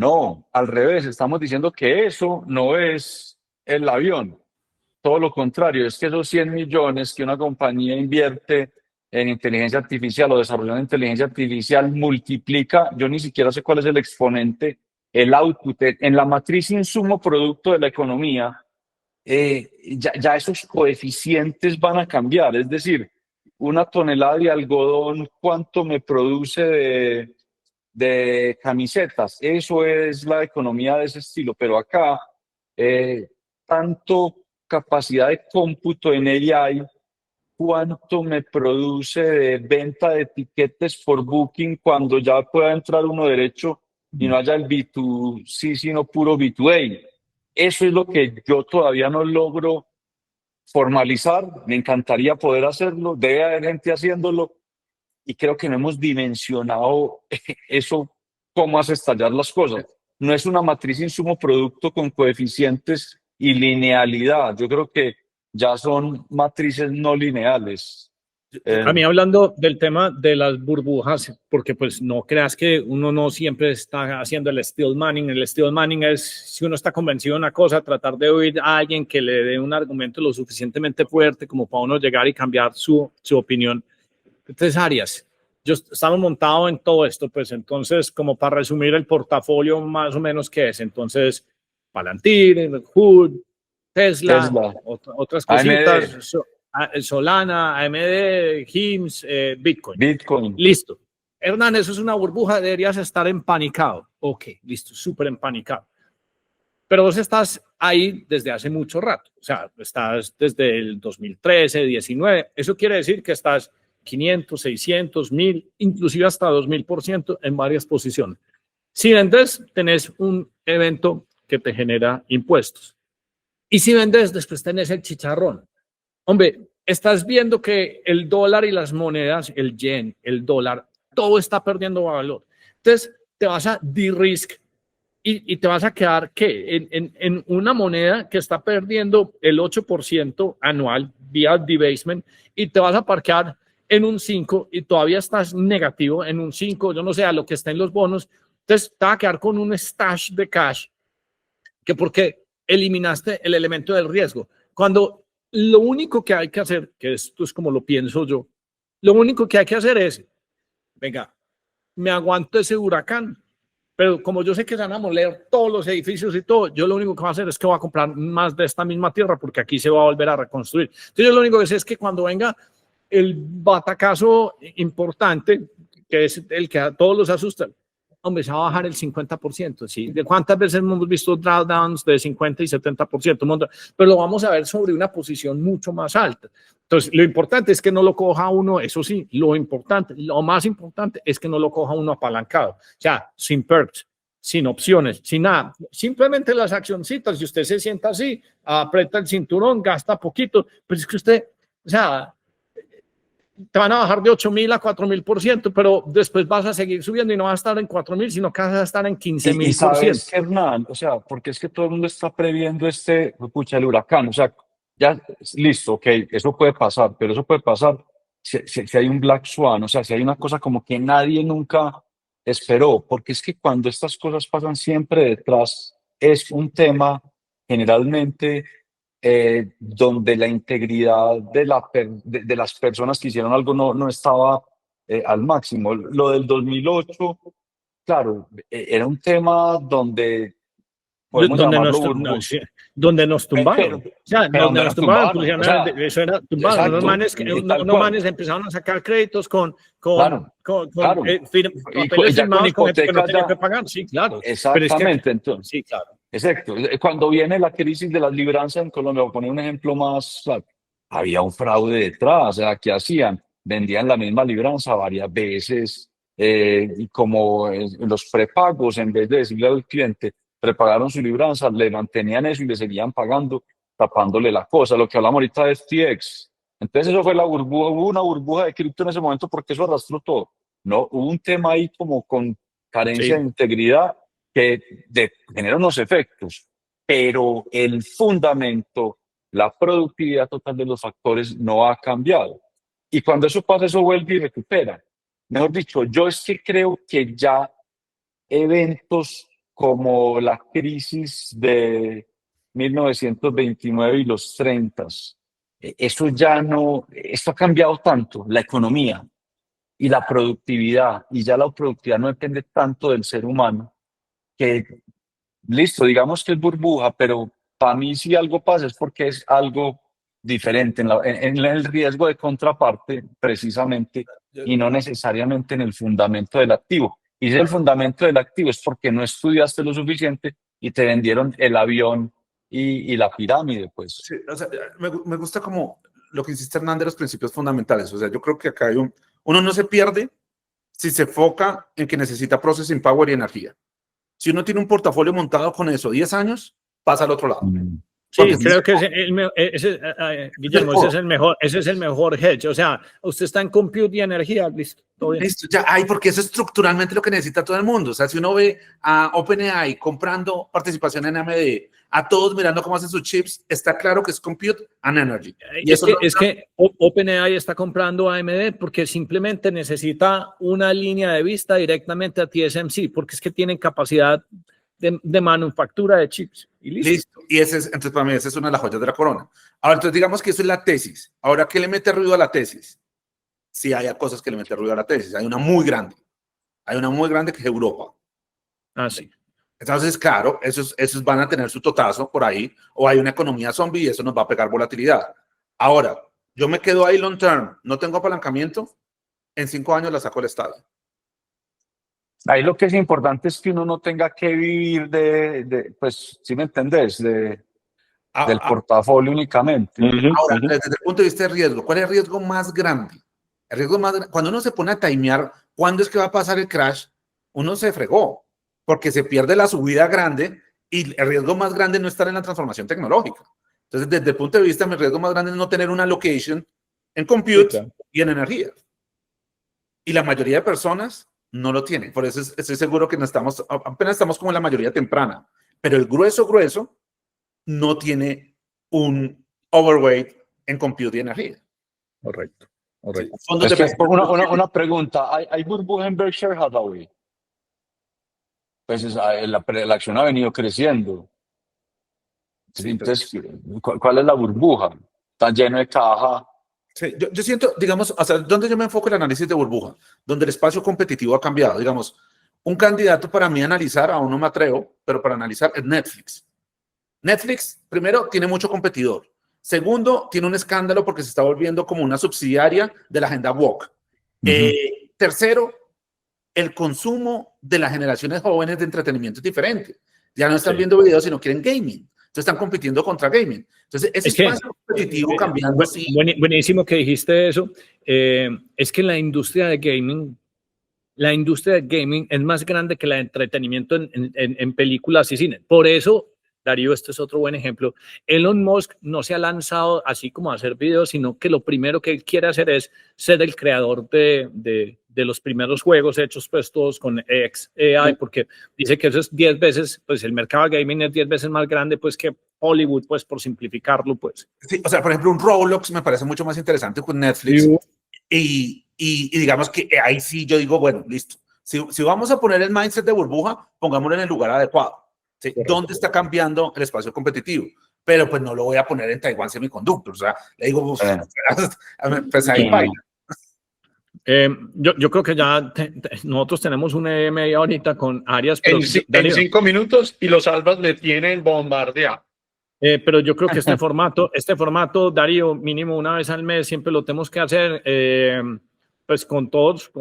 No, al revés, estamos diciendo que eso no es el avión. Todo lo contrario, es que esos 100 millones que una compañía invierte en inteligencia artificial o desarrollando inteligencia artificial multiplica, yo ni siquiera sé cuál es el exponente, el output, en la matriz insumo producto de la economía, ya esos coeficientes van a cambiar. Es decir, una tonelada de algodón, ¿cuánto me produce de camisetas? Eso es la economía de ese estilo, pero acá, tanto capacidad de cómputo en AI, cuánto me produce de venta de etiquetes por Booking cuando ya pueda entrar uno derecho y no haya el B2C, sino puro B2A. Eso es lo que yo todavía no logro formalizar. Me encantaría poder hacerlo, debe haber gente haciéndolo y creo que no hemos dimensionado eso, cómo hace estallar las cosas. No es una matriz insumo-producto con coeficientes y linealidad. Yo creo que ya son matrices no lineales. A mí hablando del tema de las burbujas, porque pues no creas que uno no siempre está haciendo el steel manning. El steel manning es, si uno está convencido de una cosa, tratar de oír a alguien que le dé un argumento lo suficientemente fuerte como para uno llegar y cambiar su opinión. Tres áreas. Yo estaba montado en todo esto, pues entonces, como para resumir el portafolio más o menos que es, entonces, Palantir, Hood, Tesla. Otras cositas, Solana, AMD, HIMS, Bitcoin. Listo. Hernán, eso es una burbuja, deberías estar empanicado. Ok, listo, súper empanicado. Pero vos estás ahí desde hace mucho rato, o sea, estás desde el 2013, 19. Eso quiere decir que estás 500, 600, 1000, inclusive hasta 2000% en varias posiciones. Si vendes, tenés un evento que te genera impuestos. Y si vendes, después tenés el chicharrón. Hombre, estás viendo que el dólar y las monedas, el yen, el dólar, todo está perdiendo valor. Entonces, te vas a de-risk y te vas a quedar, ¿qué? En una moneda que está perdiendo el 8% anual vía debasement y te vas a parquear en un 5 y todavía estás negativo en un 5, yo no sé, a lo que está en los bonos. Entonces, te vas a quedar con un stash de cash que porque eliminaste el elemento del riesgo. Cuando lo único que hay que hacer, que esto es como lo pienso yo, lo único que hay que hacer es, venga, me aguanto ese huracán, pero como yo sé que se van a moler todos los edificios y todo, yo lo único que voy a hacer es que voy a comprar más de esta misma tierra porque aquí se va a volver a reconstruir. Entonces yo lo único que sé es que cuando venga el batacazo importante, que es el que a todos los asusta, hombre, se va a bajar el 50%, ¿sí? ¿De cuántas veces hemos visto drawdowns de 50 y 70%? Pero lo vamos a ver sobre una posición mucho más alta. Entonces, lo importante es que no lo coja uno, eso sí, lo más importante es que no lo coja uno apalancado, o sea, sin perks, sin opciones, sin nada. Simplemente las accioncitas, si usted se sienta así, aprieta el cinturón, gasta poquito, pero es que usted, o sea, te van a bajar de 8.000 a 4.000%, pero después vas a seguir subiendo y no vas a estar en 4.000, sino que vas a estar en 15.000%. Y sabes que, Hernán, o sea, porque es que todo el mundo está previendo el huracán, o sea, ya, listo, ok, eso puede pasar, pero eso puede pasar si hay un Black Swan, o sea, si hay una cosa como que nadie nunca esperó, porque es que cuando estas cosas pasan siempre detrás es un tema generalmente donde la integridad de las personas que hicieron algo no estaba al máximo. Lo del 2008, claro, era un tema donde podemos llamarlo burbuja. Donde nos tumbaron. O sea, donde nos tumbaron, o sea, eso era tumbado. Unos manes empezaron a sacar créditos con papeles firmados con gente que no tenía que pagar. Sí, claro. Exactamente. Entonces, sí, claro. Exacto. Cuando viene la crisis de las libranzas en Colombia, voy a poner un ejemplo más claro, había un fraude detrás. O sea, ¿qué hacían? Vendían la misma libranza varias veces y como en los prepagos, en vez de decirle al cliente, prepagaron su libranza, le mantenían eso y le seguían pagando, tapándole la cosa. Lo que hablamos ahorita de FTX. Entonces eso fue la burbuja, hubo una burbuja de cripto en ese momento porque eso arrastró todo. No, hubo un tema ahí como con carencia de integridad que genera unos efectos, pero el fundamento, la productividad total de los factores no ha cambiado. Y cuando eso pasa, eso vuelve y recupera. Mejor dicho, yo es que creo que ya eventos como la crisis de 1929 y los 30. Eso ya no, esto ha cambiado tanto, la economía y la productividad, y ya la productividad no depende tanto del ser humano, que listo, digamos que es burbuja, pero para mí si algo pasa es porque es algo diferente en el riesgo de contraparte precisamente y no necesariamente en el fundamento del activo. Y si el fundamento del activo es porque no estudiaste lo suficiente y te vendieron el avión y la pirámide, pues. Sí, o sea, me gusta como lo que insiste Hernán de los principios fundamentales. O sea, yo creo que acá hay uno no se pierde si se enfoca en que necesita processing power y energía. Si uno tiene un portafolio montado con eso 10 años, pasa al otro lado. Sí, Porque creo que Guillermo, ese es el mejor hedge. O sea, usted está en compute y energía, listo, todo bien. listo, ya hay, porque eso es estructuralmente lo que necesita todo el mundo. O sea, si uno ve a OpenAI comprando participación en AMD, a todos mirando cómo hacen sus chips, está claro que es compute and energy. Y Es que OpenAI está comprando AMD porque simplemente necesita una línea de vista directamente a TSMC, porque es que tienen capacidad de manufactura de chips. Y listo. listo. Y entonces para mí esa es una de las joyas de la corona. Ahora, entonces digamos que eso es la tesis. Ahora, ¿qué le mete ruido a la tesis? Sí, hay cosas que le meten ruido a la tesis. Hay una muy grande. Hay una muy grande que es Europa. Ah, sí. Entonces, claro, esos van a tener su totazo por ahí, o hay una economía zombie y eso nos va a pegar volatilidad. Ahora, yo me quedo ahí long term, no tengo apalancamiento, en 5 años la saco el Estado. Ahí lo que es importante es que uno no tenga que vivir pues, si me entendés, del portafolio únicamente. Ahora, desde el punto de vista de riesgo, ¿cuál es el riesgo más grande? El riesgo más grande, cuando uno se pone a timear cuándo es que va a pasar el crash, uno se fregó, porque se pierde la subida grande y el riesgo más grande no estar en la transformación tecnológica. Entonces, desde el punto de vista, mi riesgo más grande es no tener una allocation en compute y en energía. Y la mayoría de personas no lo tienen. Por eso estoy seguro que apenas estamos como en la mayoría temprana. Pero el grueso no tiene un overweight en compute y energía. Correcto. Sí, es que una pregunta, ¿hay burbuja en Berkshire Hathaway? Pues la acción ha venido creciendo. Entonces, ¿cuál es la burbuja? Está lleno de caja. Sí, yo siento, digamos, o sea, ¿dónde yo me enfoco el análisis de burbuja? Donde el espacio competitivo ha cambiado. Digamos, un candidato para mí analizar, aún no me atrevo, pero para analizar es Netflix. Netflix, primero, tiene mucho competidor. Segundo, tiene un escándalo porque se está volviendo como una subsidiaria de la agenda woke. Tercero, el consumo de las generaciones jóvenes de entretenimiento es diferente. Ya no están viendo videos, sino quieren gaming. Entonces están compitiendo contra gaming. Entonces, ese espacio competitivo cambiando. Buenísimo que dijiste eso. Es que la industria de gaming es más grande que la de entretenimiento en películas y cine. Por eso, Darío, este es otro buen ejemplo. Elon Musk no se ha lanzado así como a hacer videos, sino que lo primero que él quiere hacer es ser el creador de los primeros juegos hechos pues todos con XAI, porque dice que eso es 10 veces, pues el mercado de gaming es 10 veces más grande pues que Hollywood, pues por simplificarlo, pues. Sí, o sea, por ejemplo, un Roblox me parece mucho más interesante con Netflix. Y digamos que ahí sí yo digo, bueno, listo. Si vamos a poner el mindset de burbuja, pongámoslo en el lugar adecuado. ¿Sí? ¿Dónde está cambiando el espacio competitivo? Pero pues no lo voy a poner en Taiwan Semiconductor. O sea, le digo, pues ahí baila. Yo creo que ya nosotros tenemos una media horita con Arias. Pero en 5 minutos y los Albas le tienen bombardeado. Pero yo creo que este formato, Darío, mínimo una vez al mes, siempre lo tenemos que hacer, pues con todos,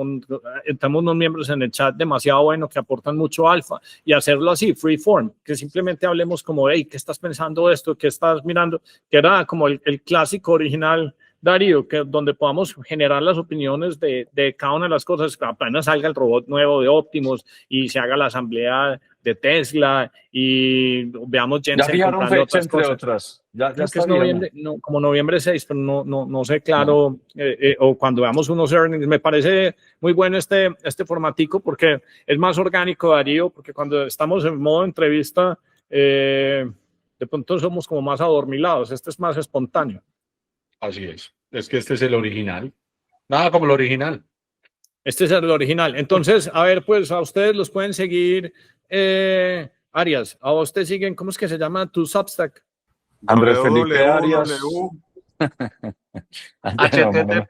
estamos unos miembros en el chat demasiado bueno que aportan mucho alfa, y hacerlo así, free form, que simplemente hablemos como, hey, ¿qué estás pensando de esto? ¿Qué estás mirando? Que era como el clásico original, Darío, que donde podamos generar las opiniones de cada una de las cosas, apenas salga el robot nuevo de Optimus y se haga la asamblea de Tesla y veamos Jensen. Ya fijaron fecha, entre otras. Ya está noviembre, como noviembre 6, pero no sé claro, o cuando veamos unos earnings. Me parece muy bueno este formatico porque es más orgánico, Darío, porque cuando estamos en modo entrevista, de pronto somos como más adormilados. Este es más espontáneo. Así es que este es el original. Nada como el original. Este es el original. Entonces, a ver, pues a ustedes los pueden seguir Arias, a vos te siguen, ¿cómo es que se llama tu Substack? Andrés Felipe Arias. HTTP.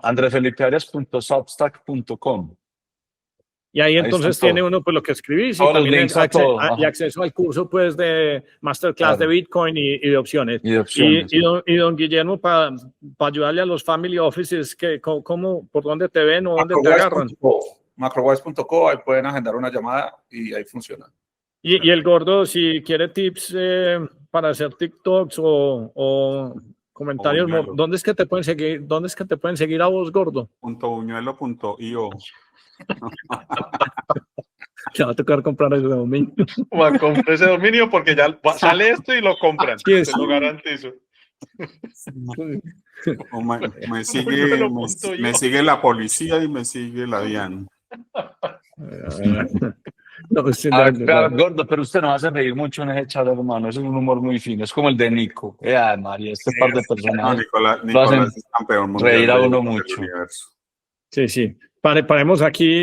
andresfelipearias.substack.com. Y ahí Ahí entonces está todo. tiene uno pues lo que escribís y Todos los también links a todo, y ajá. acceso al curso pues de Masterclass Claro. de Bitcoin y de opciones. Y de opciones, sí. Y don Guillermo, para ayudarle a los family offices, ¿por dónde te ven o dónde te agarran? Macrowise.co, ahí pueden agendar una llamada y ahí funciona. Y el gordo, si quiere tips para hacer TikToks o comentarios, Buñuelo. ¿dónde es que te pueden seguir? ¿Dónde es que te pueden seguir a vos, gordo? .buñuelo.io. Te va a tocar comprar ese dominio. O a comprar ese dominio porque ya sale esto y lo compran. Sí, Te sí. lo garantizo. O me Buñuelo.io. sigue la policía y me sigue la DIAN. No, sí, Ah, no, claro, no. gordo, pero usted nos hace reír mucho en ese chat, hermano. Es un humor muy fino. Es como el de Nico. María, este par de No, personas Nicolás lo hacen es campeón mundial reír a del uno mucho. universo. Sí, sí. Paremos aquí.